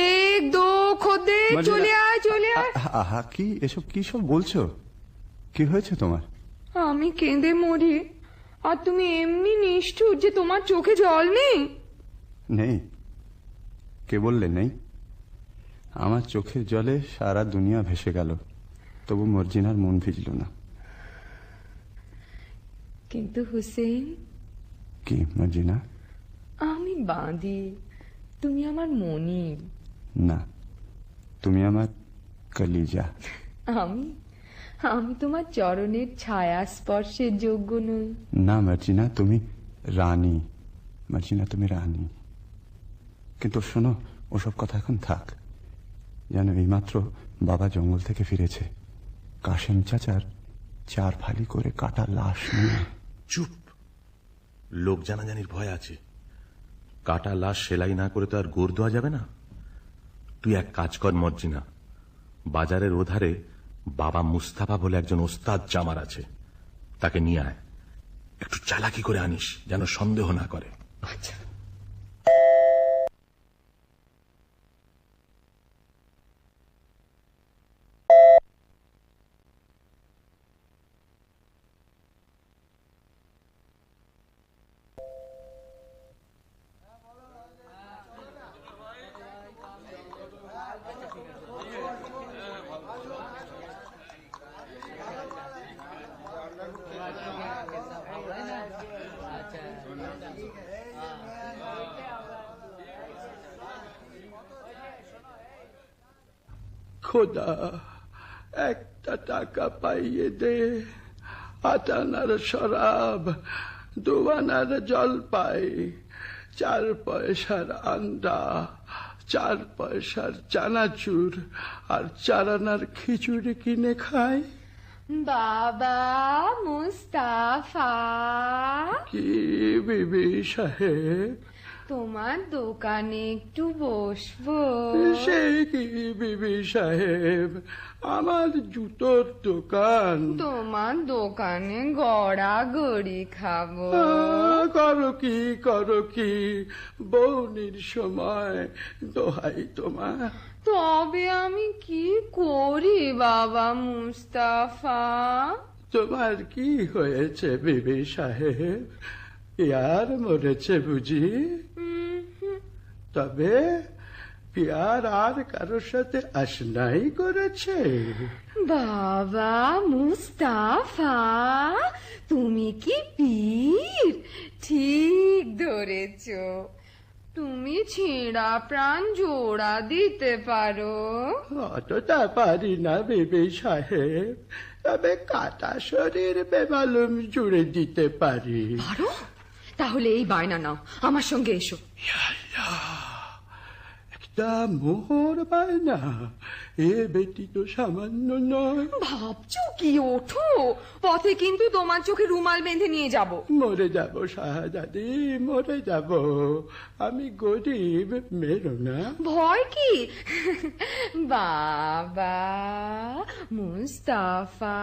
1 2 খদ্দের, চলে আয় চলে আয়। আহা, কি এসব কি সব বলছো? কি হয়েছে তোমার? আমি কেঁদে মরি আর তুমি এমনি নিষ্ঠুর যে তোমার চোখে জল নেই। নেই? কে বললে নেই? আমার চোখের জলে সারা দুনিয়া ভেসে গেল, তবু মর্জিনার মন ভিজল না। কিন্তু হুসেন, কি মর্জিনা? আমি বাঁধি, তুমি আমার মনি। না, তুমি আমার কলিজা। আমি তোমার চরণের ছায়া স্পর্শের যোগ্য নই। না মর্জিনা, তুমি রানী। মর্জিনা, তুমি রানী। কিন্তু শোনো, ওসব কথা এখন থাক। জানো, এইমাত্র বাবা জঙ্গল থেকে ফিরেছে, কাশেম চাচার 4 ফালি করে কাটা লাশ নিয়ে। চুপ, লোক জানাজানির ভয় আছে। কাটা লাশ সেলাই না করে তো আর গোর দেওয়া যাবে না। তুই এক কাজ কর মর্জিনা, বাজারের ওধারে বাবা মুস্তাফা বলে একজন ওস্তাদ জামার আছে, তাকে নিয়ে আয়। একটু চালাকি করে আনিস, যেন সন্দেহ না করে। আচ্ছা। খোদা, একটা টাকা পাইয়ে দে। 8 আনার শরাব, 2 আনার জলপাই, 4 পয়সার আন্ডা, 4 পয়সার চানাচুর আর 4 আনার খিচুড়ি কিনে খাই। বাবা মুস্তাফা, কি বিবি সাহেব? তোমার দোকানে একটু বসবো? সে কি বিবি সাহেব, আমার জুতোর দোকান। তোমার দোকানে গড়াগড়ি খাবো। করো কি বৌনির সময়, দোহাই তোমার। তবে আমি কি করি বাবা মুস্তাফা? তোমার কি হয়েছে বিবি সাহেব? পিয়ার মরেছে বুঝি? তবে পিয়ার আর কারোর সাথে আশনাই করেছে? বাবা মুস্তাফা, তুমি কি পীর? ঠিক ধরেছ, তুমি ছেঁড়া প্রাণ জোড়া দিতে পারো। অতটা পারি না বিবি সাহেব, তবে কাটা শরীর বেমালুম জুড়ে দিতে পারি। পারো? তাহলে এই বায়না নাও, আমার সঙ্গে এসো। একটা মোহর বায়না, এ বেটি তো সামান্য নয়। ভাবছো কি? ওঠো, পথে কিন্তু তোমার চোখে রুমাল বেঁধে নিয়ে যাব। মরে যাব শাহজাদি, মরে যাব। আমি গরিব, মেরো না। ভয় কি? বাবা মুস্তাফা,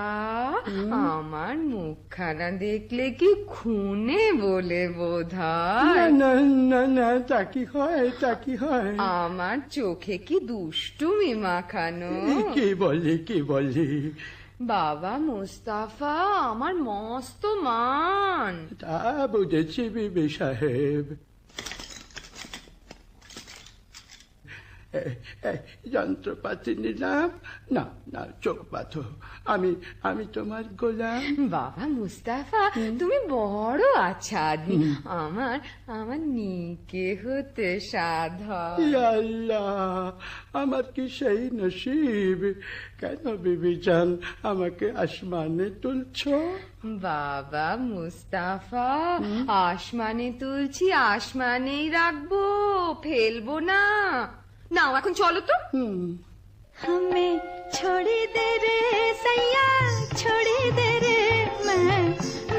আমার মুখখানা দেখলে কি খুনে বলে বোধহয়? না না না, তা কি হয়, তা কি হয়? আমার চোখে কি দুষ্টুমি মাখানো? কি বলি? বাবা মুস্তাফা আমার মস্ত মান। তা বুঝেছি বিবি সাহেব। যন্ত্রপাতি নিলাম, না না চোখ বাঁধো, আমি তোমার গোলাম। বাবা মুস্তাফা, তুমি বড় আচ্ছা আদমি, আমার নিকে হতে সাধ। আল্লাহ, আমার কি সেই নসিব? কেন বিবি জান আমাকে আসমানে তুলছ? বাবা মুস্তাফা, আসমানে তুলছি, আসমানেই রাখবো, ফেলবো না। নাও এখন চলো তো। हमें छोड़ी दे रे सैया, छोड़ी दे रे, मैं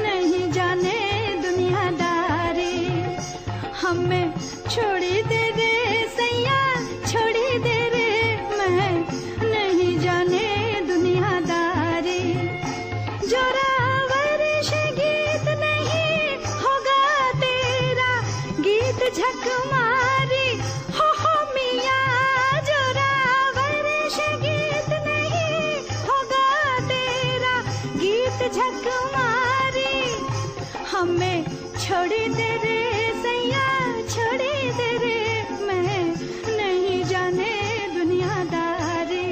नहीं जाने दुनियादारी। हमें छोड़ी दे रे सैया, छोड़ी दे रे, मैं नहीं जाने दुनियादारी। जोरावर से गीत नहीं होगा तेरा, गीत झक मारी हो मिया। जोरावर से गीत नहीं होगा तेरा, गीत झक मारी। हमें छोड़ी दे रे सैया, छोड़ी दे रे, मैं नहीं जाने दुनियादारी।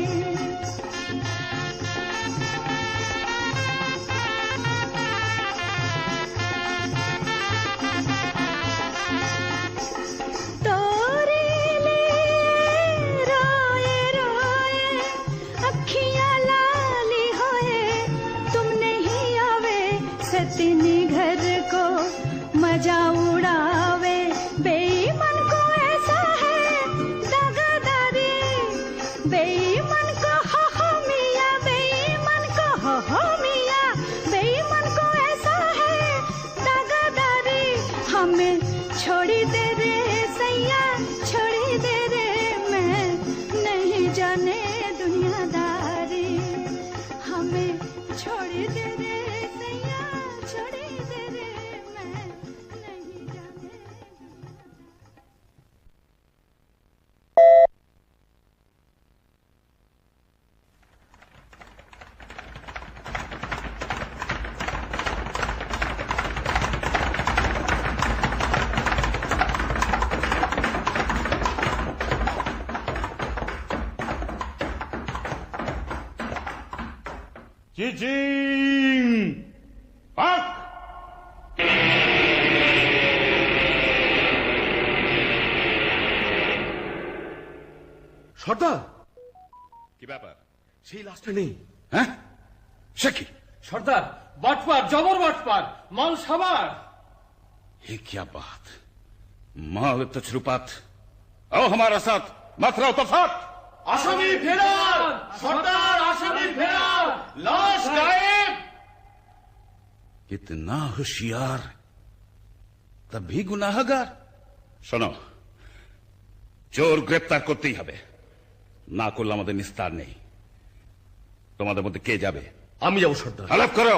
तोरे लिए रोए रोए अखियां लाली होए, तुम नहीं आवे सतीनी घर को मजा उड़ावे। बेईमान को ऐसा है दगादारी, बेईमान को हो मिया, बेईमान को हो मिया, बेईमान को ऐसा है दगादारी। हमें छोड़ी दे रे सैया, छोड़ी दे रे, मैं नहीं जाने दुनियादारी। हमें छोड़ी दे रे सैया, छोड़ी दे रे, मैं नहीं जाने। চিচিং! পাক! সর্দার, কি ব্যাপার? সেই লাশটা নেই। হ্যাঁ, সে কি? সর্দার, বাটপার, জবর বাটপার, মাল সাবার। ये क्या बात, माल तजरुबात। आओ हमारा साथ, मत रहो तफात। আসামি ফেরার সর্দার, আসামি ফেরার, লাশ গায়েব। इतना होशियार तब भी गुनाहगार। শোনো, চোর গ্রেপ্তার করতেই হবে, না করলে আমাদের নিস্তার নেই। তোমাদের মধ্যে কে যাবে? আমি যাবো সর্দার। আলাপ করো,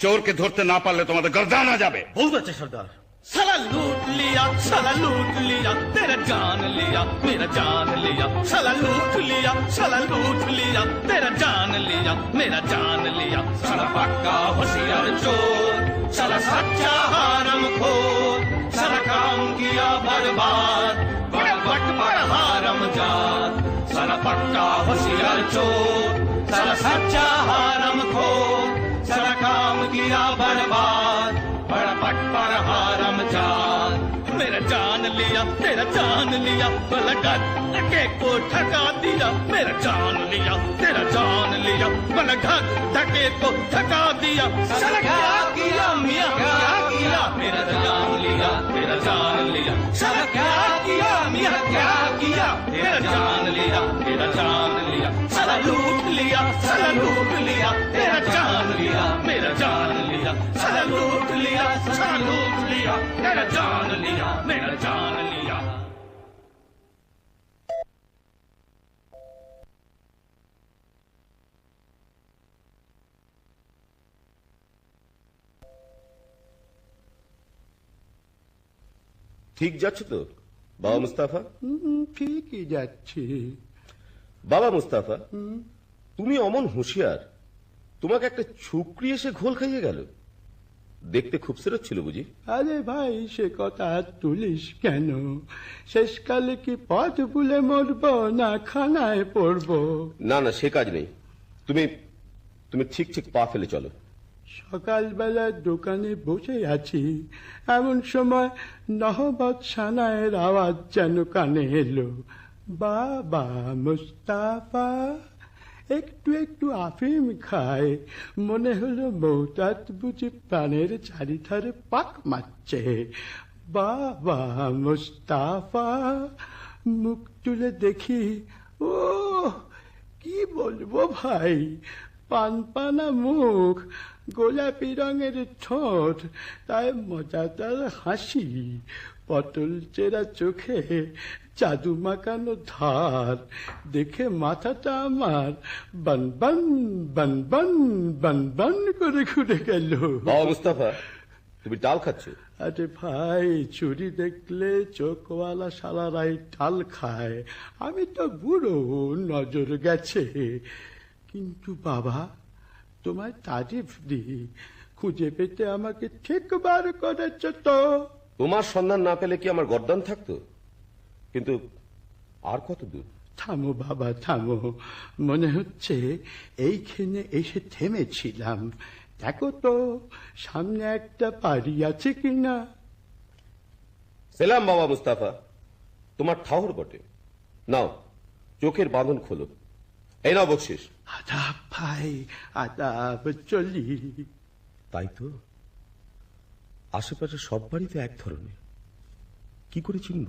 চোরকে ধরতে না পারলে তোমাদের গর্দানা যাবে। বলতে চাই সর্দার। साला लूट लिया, साला लूट लिया, तेरा जान लिया, मेरा जान लिया, साला लूट लिया, साला लूट लिया, तेरा जान लिया, मेरा जान लिया, साला पक्का होशियार चोर, साला सच्चा हारम खोर, साला काम किया बर्बाद, बड़ा बट बड़ा हारम जात, साला पक्का होशियार चोर, साला सच्चा हारम खोर, साला काम किया बर्बाद, बड़ा पट पर हारम जान, मेरा जान लिया, तेरा जान लिया, बलगत के को ठगा दिया, मेरा जान लिया, तेरा जान लिया, बलगत धके को ठगा दिया, साला क्या किया मियां, क्या किया, मेरा जान लिया, तेरा जान लिया, साला क्या किया मियां, क्या किया, मेरा जान लिया, तेरा जान लिया, साला लूट लिया, साला लूट लिया, तेरा जान लिया, मेरा जान लिया, साला लूट लिया, साला लूट लिया, तेरा जान लिया, मेरा जान लिया। ঠিক যাচ্ছ তো বাবা মুস্তাফা? ঠিকই যাচ্ছে। বাবা মুস্তাফা, তুমি অমন হুঁশিয়ার, তোমাকে একটা ছুকরি এসে ঘোল খাইয়ে গেল। দেখতে খুবসুরত ছিল বুঝি? আরে ভাই, সে কথা আর তুলিস কেন? শেষকালে কি পথ ভুলে মরবো না খানায় পড়বো? না না, সে কাজ নেই। তুমি তুমি ঠিক ঠিক পা ফেলে চলো। সকালবেলা দোকানে বসে আছি, এমন সময় নহবত সানায়ের আওয়াজ যেন কানে এলো। বাবা মুস্তাফা একটু একটু আফিম খায়, মনে হলো মৌতাত বুঝি প্রাণের চারিধারে পাক মারছে। বাবা মুস্তাফা, মুখ তুলে দেখি, ও কি বলবো ভাই, পানপানা মুখ, গোলাপি রঙের ঠোঁট, তাই মজাদার হাসি, পটল চেরা চোখে জাদু মাখানো ধার, দেখে মাথাটা আমার বান বান বান বান বান বান করে ঘুরে গেল। বাবা মুস্তাফা, তুমি ডাল খাচ্ছ? আরে ভাই, চুরি দেখলে চোখওয়ালা শালারাই ডাল খায়, আমি তো বুড়ো, নজর গেছে। কিন্তু বাবা, তোমায় তারিফ দিই, খুঁজে পেতে আমাকে ঠিক বার করেছ তো। তোমার সন্ধান না পেলে কি আমার গর্দান থাকতো? কিন্তু আর কত দূর? থামো বাবা থামো, মনে হচ্ছে এইখানে এসে থেমেছিলাম। দেখো তো সামনে একটা বাড়ি আছে কিনা। সেলাম বাবা মুস্তাফা, তোমার ঠাহর বটে। নাও চোখের বাঁধন খোলো, এই নাও বকশিস। আদাব ভাই, আদাব, চলি। তাই তো, আশেপাশে সব বাড়িতে এক ধরনের, কি করে চিনব?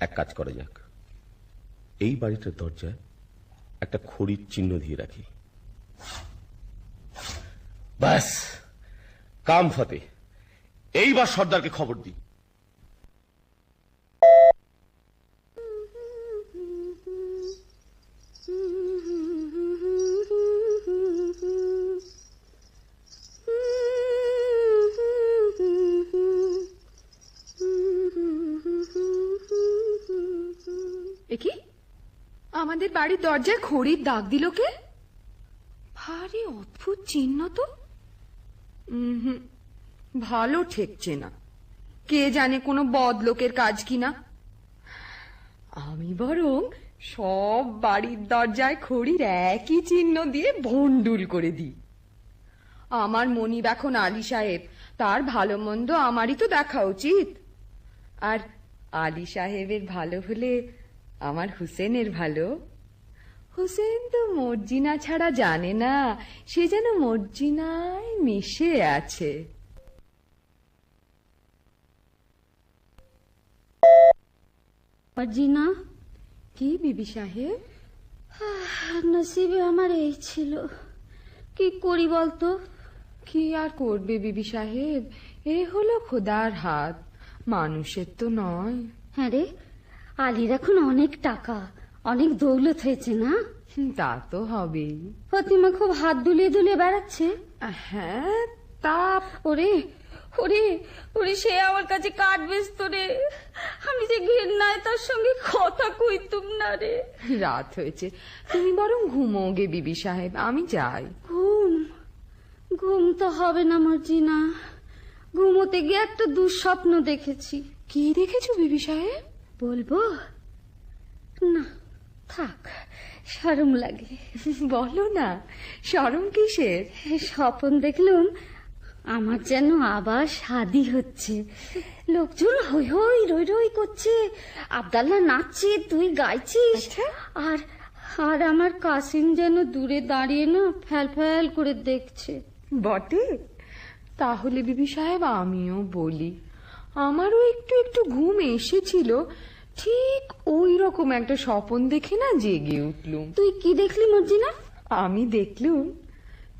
এক কাজ করা যাক, এই বাড়িটার দরজায় একটা খড়ির চিহ্ন দিয়ে রাখি। ব্যাস, কাম ফতে। এইবার সর্দারকে খবর দিই। কি আমাদের বাড়ির দরজায় খড়ির দাগ দিল কে? ভারী অদ্ভুত চিহ্ন তো। ভালো ঠেকছে না, কে জানে কোনো বদলোকের কাজ কিনা। আমি বরং সব বাড়ির দরজায় খড়ির একই চিহ্ন দিয়ে ভন্ডুল করে দিই। আমার মনিব এখন আলী সাহেব, তার ভালো মন্দ আমারই তো দেখা উচিত। আর আলী সাহেবের ভালো হলে আমার হুসেনের ভালো। হুসেন তো মর্জিনা ছাড়া জানে না, সে যেন মর্জিনায় মিশে আছে। মর্জিনা, কি বিবি সাহেব? নসিবে আমার এই ছিল, কি করি বলতো? কি আর করবে বিবি সাহেব, এ হলো খোদার হাত, মানুষের তো নয়। হ্যাঁ রে, আলীর এখন অনেক টাকা, অনেক দৌলত হয়েছে না? তা তো হবেই। ফতিমা খুব হাত দুলিয়ে দুলিয়ে বেড়াচ্ছে। হ্যাঁ, তা ওরে ওরে ওরে, সে আমার কাছে কাঠ বেচত রে, আমি যে ঘেন্নায় তার সঙ্গে কথা কইতুম না রে। রাত হয়েছে, তুমি বরং ঘুমো গে বিবি সাহেব, আমি যাই। ঘুম ঘুম তো হবে না মর্জিনা, ঘুমোতে গিয়ে একটা দুঃস্বপ্ন দেখেছি। কি দেখেছো বিবি সাহেব? বলবো না, থাক, শরম লাগে। বলো না, শরম কিসের? স্বপ্ন দেখলুম আমার যেন আবার শাদি হচ্ছে, লোকজন হই হই রই রই করছে, আব্দাল্লাহ নাচছে, তুই গাইছিস, আর আর আমার কাসিম যেন দূরে দাঁড়িয়ে না ফ্যাল ফ্যাল করে দেখছে। বটে? তাহলে বিবি সাহেব আমিও বলি, আমারও একটু একটু ঘুম এসেছিল, ঠিক ওই রকম একটা স্বপন দেখে না জেগে উঠলুম। তুই কি দেখলি মর্জিনা? আমি দেখলুম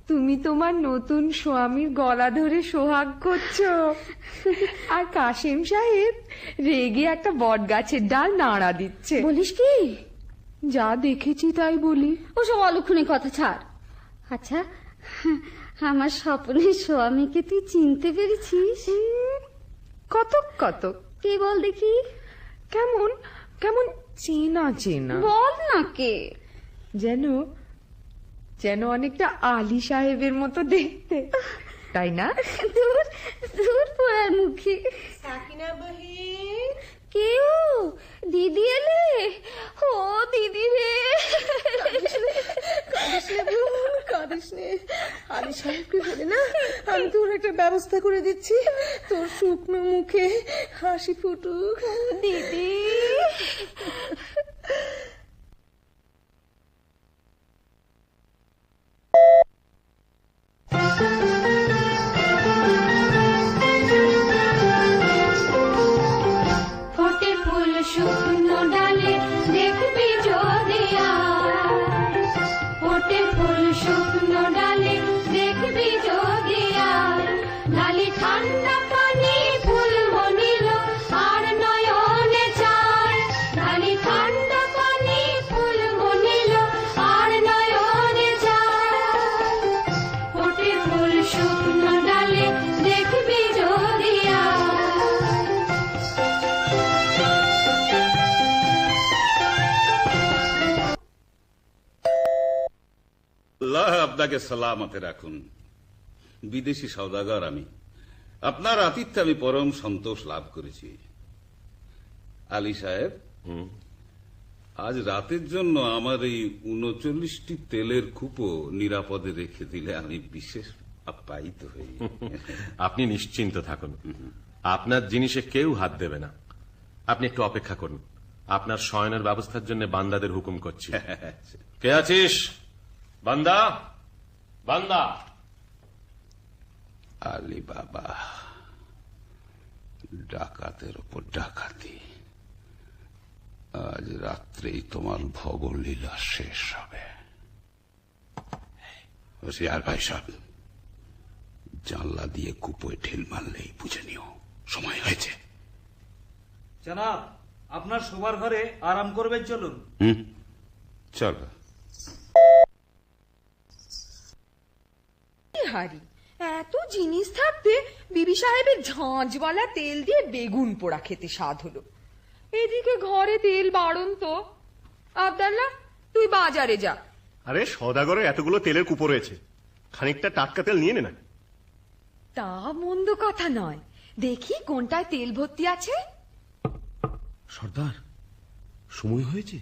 তুমি তোমার নতুন স্বামীর গলা ধরে সোহাগ করছো, আর কাসেম সাহেব রেগে একটা বট গাছের ডাল নাড়া দিচ্ছে। বলিস কি? যা দেখেছি তাই বলি। ওসব অলক্ষণে কথা ছাড়। আচ্ছা, আমার স্বপ্নের স্বামীকে তুই চিনতে পেরেছিস? কত কত কে বল দেখি? কেমন কেমন চেনা চেনা। বল না কে? যেন যেন অনেকটা আলী সাহেবের মতো দেখতে, তাই না? দূর দূর পড়ার মুখে। সাকিনা বহিন, কেউ? দিদি এলে? ও দিদি রে, কাঁদিস নে, আলী সাহেবকে বলে না আমি তোর একটা ব্যবস্থা করে দিচ্ছি, তোর শুকনো মুখে হাসি ফুটুক। দিদি ফোটে ফুল শুকনো ডালে, দেখবি যদি আর। ফোটে ফুল শুকনো ডালে, দেখবি যদি আর। ডালি ঠান্ডা পানি ফুল মনিল, আর নয়নে চায়। ডালি ঠান্ডা পানি ফুল মনিল, আর নয়নে চায়। ফোটে ফুল শুকনো ডালে, দেখবি যদি আর। আল্লাহ আপনাকে সালামতে রাখুন। বিদেশি সওদাগর আমি, আপনার আতিথ্যে আমি পরম সন্তোষ লাভ করেছি। আলী সাহেব, আজ রাতের জন্য আমার এই ৩৯টি তেলের কূপও নিরাপদে রেখে দিলে আমি বিশেষ আপ্যায়িত হই। আপনি নিশ্চিন্ত থাকুন, আপনার জিনিসে কেউ হাত দেবে না। আপনি একটু অপেক্ষা করুন, আপনার শয়নের ব্যবস্থার জন্য বান্দাদের হুকুম করছি। কে আছিস? বান্দা, বান্দা। আলী বাবা, ডাকাতের উপর ডাকাতি, আজ রাত্রেই তোমার ভগলীলা শেষ হবে। আর ভাই সাহেব, জানলা দিয়ে কুপোয় ঢিল মারলেই বুঝে নিও সময় হয়েছে। জনাব, আপনার শোবার ঘরে আরাম করবেন, চলুন। চল। হারি, এত জিনিস থাকতে বিবি সাহেবের ঝাঁঝওয়ালা তেল দিয়ে বেগুন পোড়া খেতে স্বাদ হলো। এদিকে ঘরে তেল বাড়ন তো। আব্দাল্লাহ, তুই বাজারে যা। আরে সওদাগরে এতগুলো তেলের কুপো রয়েছে, খানিকটা টাটকা তেল নিয়ে নে না। তা মন্দ কথা নয়, দেখি কোনটায় তেল ভর্তি আছে। সর্দার, সময় হয়েছে।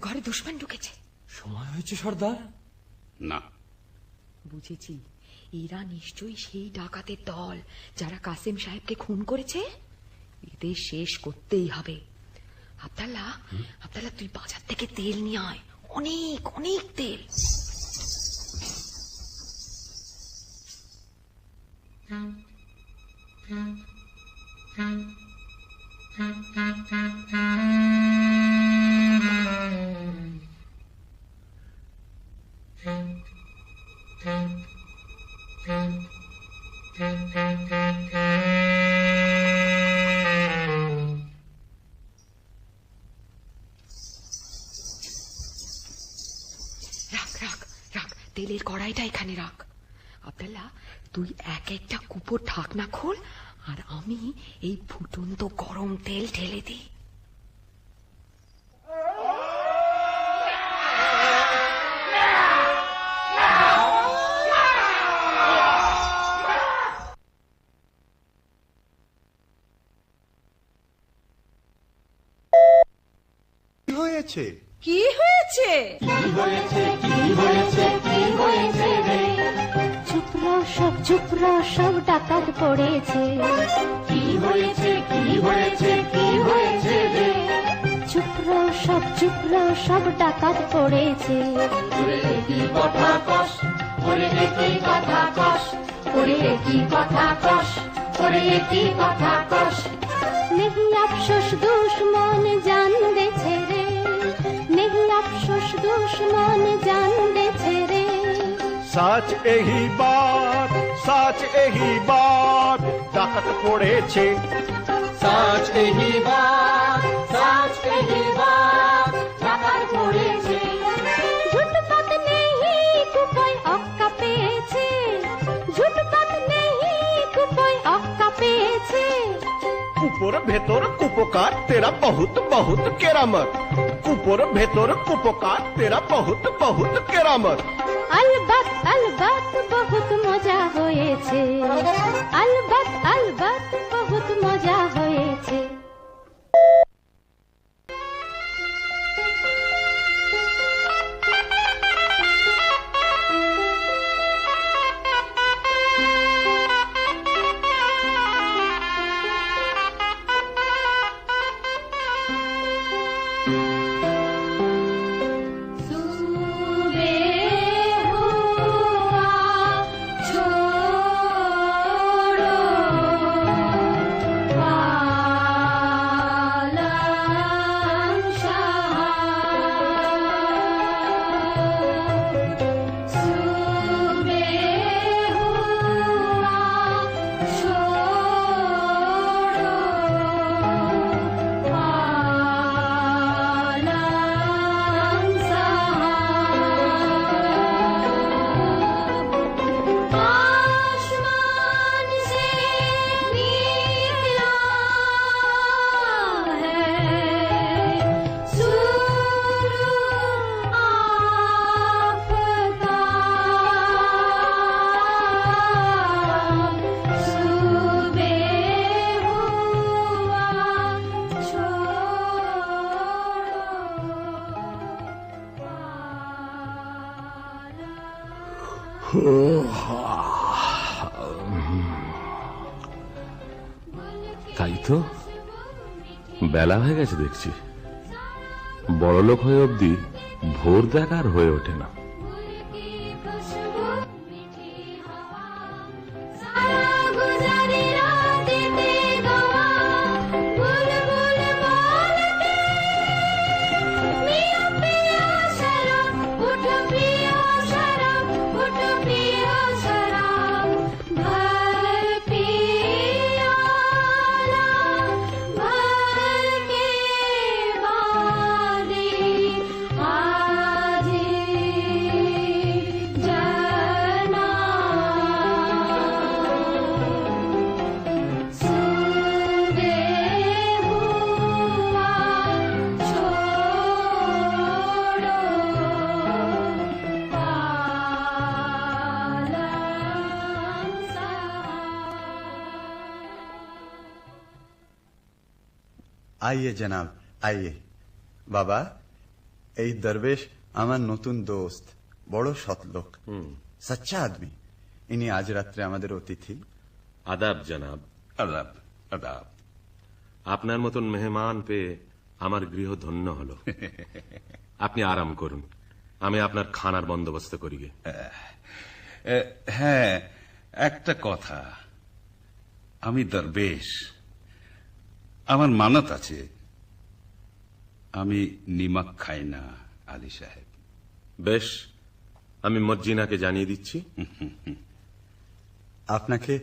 ঘরে দুশমন ঢুকেছে। সময় হয়েছে সর্দার? না, বুঝেছি, এরা নিশ্চয়ই সেই ডাকাতের দল যারা কাসেম সাহেবকে খুন করেছে। এদের শেষ করতেই হবে। আব্দাল্লাহ, আব্দাল্লাহ তুই বাজার থেকে তেল নিয়ে আয়, অনেক অনেক তেল। তেলের কড়াইটা এখানে রাখ। আব্দাল্লাহ, তুই এক একটা কুপোর ঢাকনা খোল, আর আমি এই ফুটন্ত গরম তেল ঢেলে দিই। কি হয়েছে? কি হয়েছে? চুপ রও সব ডাকাত পড়েছে। কি হয়েছে কি হয়েছে কি হয়েছে রে? চুপ রও সব ডাকাত পড়েছে। ওরে কি কথা কস, ওরে কি কথা কস, ওরে কি কথা কস, ওরে কি কথা কস। नहीं अफसोस दुश्मन जान दे रे, नहीं अफसोस दुश्मन जान दे रे। সাচ এহি বাত ডাকাত পড়েছে। সাচ এহি বাত ডাকাত পড়েছে। ঝুটপাত নেই কুপয় অক্কা পেয়েছে, ঝুটপাত নেই কুপয় অক্কা পেয়েছে। কুপোর ভেতর কুপকার তেরা বহুত বহুত কেরামত, কুপোর ভেতর কুপকার তেরা বহুত বহুত কেরামত। अलबत अलबत बहुत मजा হয়েছে, अलबत अलबत बहुत मजा হয়েছে। তাই তো, বেলা হয়ে গেছে দেখছি। বড়লোক হয়ে অবধি ভোর দেখার হয়ে ওঠে না। आइए जनाब आइए। बाबा এই দরবেশ আমার নতুন দোস্ত, বড় সৎলোক, সচ্চা আদমি। ইনি আজ রাত্রে আমাদের অতিথি। আদাব জনাব। আদাব আদাব। আপনার মতন মেহমান পেয়ে আমার গৃহ ধন্য হলো। আপনি আরাম করুন, আমি আপনার খানার বন্দোবস্ত করি গে। হ্যাঁ, একটা কথা, আমি দরবেশ, আমার মানত আছে, আমি নিমক খাই না আলী সাহেব। বেশ, আমি মর্জিনাকে জানিয়ে দিচ্ছি। আপনাকে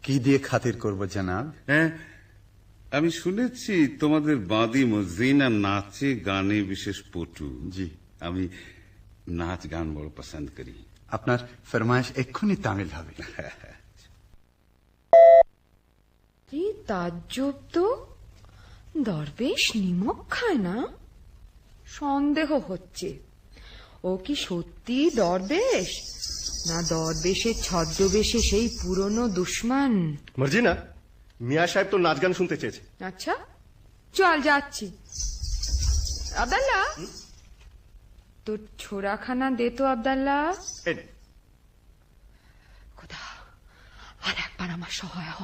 কি দিয়ে খাতির করব জনাব? হ্যাঁ, আমি শুনেছি তোমাদের বাঁধি মর্জিনা নাচে গানে বিশেষ পটু। জি, আমি নাচ গান বড় পছন্দ করি। আপনার ফরমাইশ এক্ষুনি তামিল হবে। কি তাজ্জব তো, দরবেশ নিমক খায় না? সন্দেহ হচ্ছে ও কি সত্যি দরবেশ, না দরবেশের ছদ্মবেশে সেই পুরনো দুশ্মন। মর্জিনা, মিয়া সাহেব তো নাচ গান শুনতে চেয়েছে। আচ্ছা, চল যাচ্ছি। আব্দাল্লাহ, তোর ছোড়াখানা দে তো আব্দাল্লাহ। খোদা, আর একবার আমার সহায় হ।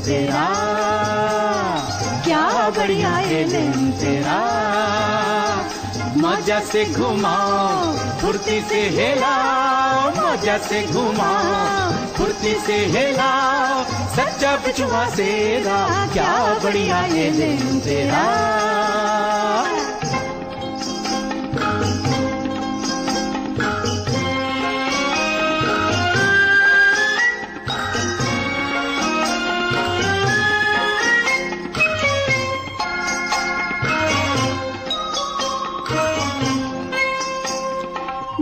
तेरा क्या बढ़िया एलेम तेरा, मजा से घुमाओ फुर्ती से हिलाओ, मजा से घुमाओ फुर्ती से हिलाओ, सच्चा बिचुआ सेरा, क्या बढ़िया एलेम तेरा।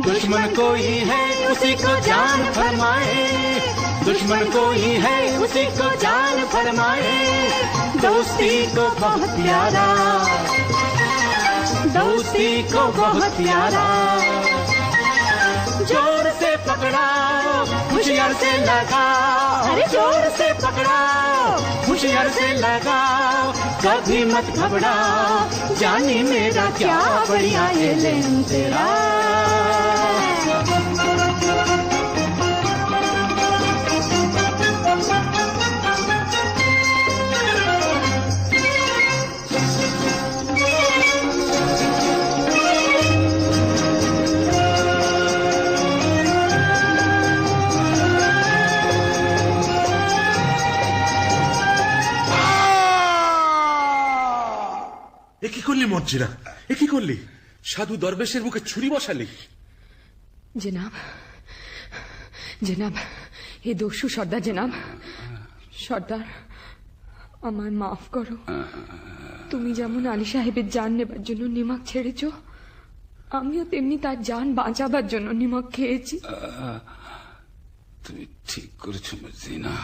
दुश्मन कोई है उसी को जान फरमाए, दुश्मन कोई है उसी को जान फरमाए, दोस्ती को बहुत प्यारा, दोस्ती को बहुत प्यारा, जोर से पकड़ाओ होशियार से लगाओ, अरे जोर से पकड़ाओ होशियार से लगाओ, कभी मत घबराओ जानी मेरा, क्या बढ़िया एलेम तेरा। কি করলি মর্জিনা, এ কি করলি? সাধু দরবেশের মুখে ছুরি বসালি? জনাব, জনাব, এ দস্যু সর্দার জনাব, সর্দার আমায় মাফ করো। তুমি যেমন আলী সাহেবের জান নেবার জন্য নিমক ছেড়েছ, আমিও তেমনি তার জান বাঁচাবার জন্য নিমক খেয়েছি। তুমি ঠিক করেছো মর্জিনা,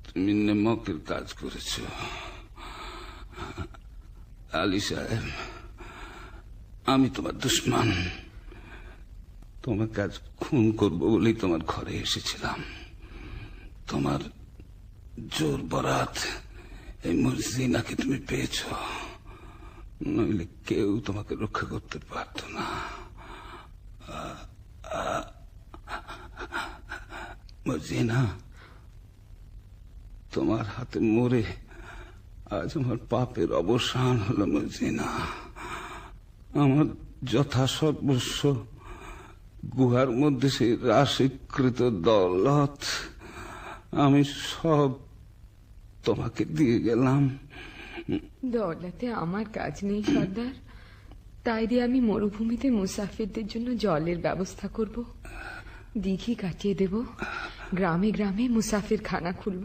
তুমি নিমকের কাজ করেছো। আলী সাহেব, আমি তোমার দুশ্মন, তোমার কাজ খুন করবো বলেই তোমার ঘরে এসেছিলাম। তোমার জোর বরাত এই মর্জিনাকে তুমি পেয়েছ, নইলে কেউ তোমাকে রক্ষা করতে পারত না। মর্জিনা, তোমার হাতে মরে আজ আমার পাপের অবসান হলো মর্জিনা। আমার যথাসর্বস্ব গুহার মধ্যে সেই রাশিকৃত দৌলত আমি সব তোমাকে দিয়ে গেলাম। দৌলতে আমার কাজ নেই সর্দার, তাই দিয়ে আমি মরুভূমিতে মুসাফিরদের জন্য জলের ব্যবস্থা করব, দিঘি কাটিয়ে দেব, গ্রামে গ্রামে মুসাফির খানা খুলব।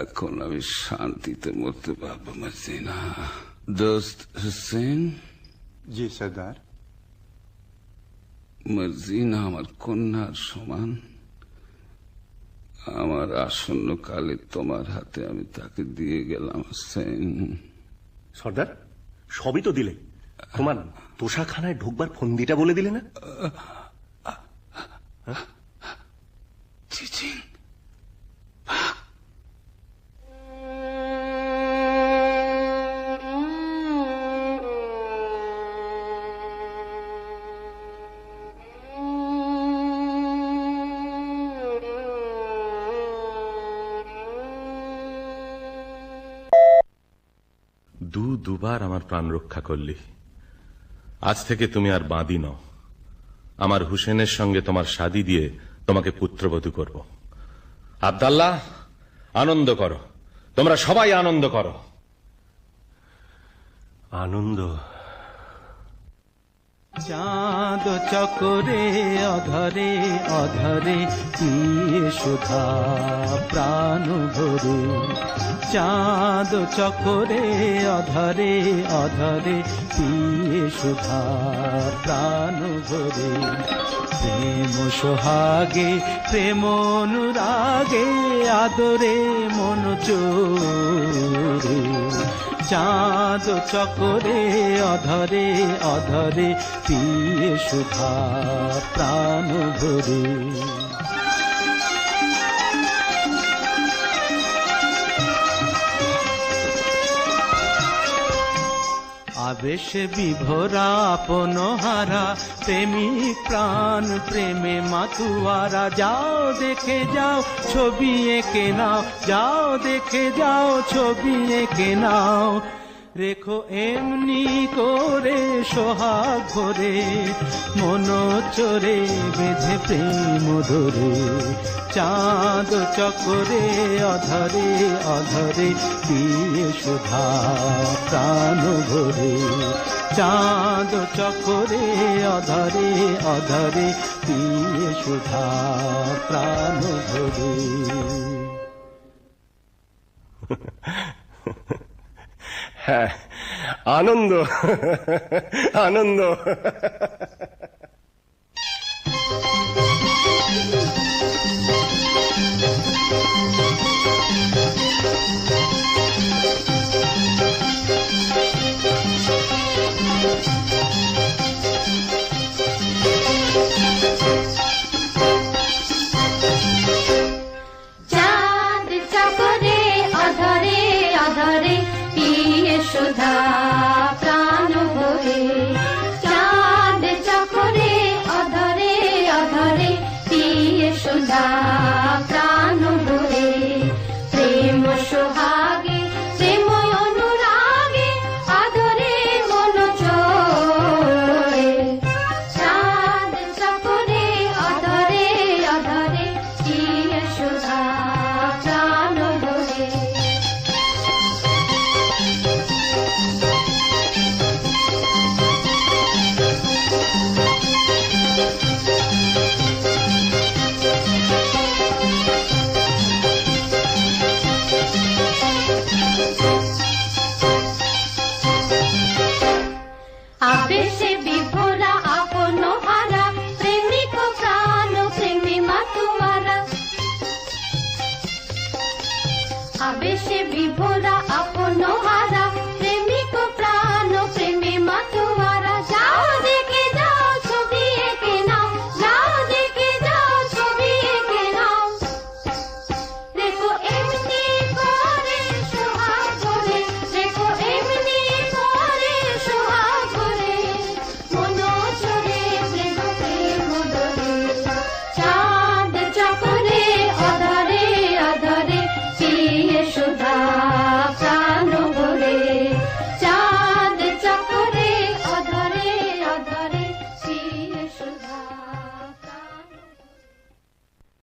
এখন আমি শান্তিতে মরতে পারবো মর্জিনা। দোস্ত হুসেন। জি সর্দার। মর্জিনা আমার কন্যার সমান, আমার আসন্ন কালে তোমার হাতে আমি তাকে দিয়ে গেলাম হোসেন। সর্দার, সবই তো দিলে, তোমার তোষাখানায় ঢুকবার ফন্দিটা বলে দিলে না? চিচিং দুবার আমার প্রাণ রক্ষা করলি। আজ থেকে তুমি আর বাঁধি নও। আমার হুসেনের সঙ্গে তোমার শাদী দিয়ে তোমাকে পুত্রবধূ করব। আব্দাল্লাহ, আনন্দ করো, তোমরা সবাই আনন্দ করো। আনন্দ। চাঁদ চকরে অধরে অধরে পিয়ে সুধা প্রাণ ভরে, চাঁদ চকরে অধরে অধরে পিয়ে সুধা প্রাণ ভরে, প্রেম সোহাগে প্রেম অনুরাগে আদরে মন চোরে, চাঁদ চকরে অধরে অধরে পিয়ে সুধা প্রাণ ভরে। আবেশে বিভোরা আপন হারা প্রেমিক প্রাণ প্রেমে মাতুয়ারা, যাও দেখে যাও ছবি এঁকে নাও, যাও দেখে যাও ছবি এঁকে নাও, রেখো এমনি করে সোহাগ ভরে, মন চোরে বেঁধে প্রেম ধরে, চাঁদ চকরে অধরে অধরে পিয়ে সুধা প্রাণ ভরে, চাঁদ চকরে অধরে অধরে পিয়ে সুধা প্রাণ ভরে। হ্যাঁ, আনন্দ আনন্দ। চাঁদ চকরে অধরে অধরে পিয়ে সুধা প্রাণ ভরে, চাঁদ চকরে অধরে অধরে পিয়ে সুধা প্রাণ ভরে, প্রেম সোহাগে প্রেম অনুরাগে আদরে মন চোরে, চাঁদ চকরে অধরে অধরে পিয়ে সুধা প্রাণ ভরে। আবেশে বিভোরা আপন হারা প্রেমিক প্রাণ প্রেমী মাতুয়ারা, আবেশে বিভোরা আপন হারা প্রেমিক প্রাণ প্রেমী মাতুয়ারা, যাও দেখে যাও ছবি এঁকে নাও, যাও দেখে যাও ছবি এঁকে নাও, দেখো এমনি করে সোহাগ ভরে, দেখো এমনি করে সোহাগ ভরে, মন চোরে প্রেম প্রেম ধরে, চাঁদ চকরে অধরে অধরে পিয়ে সুধা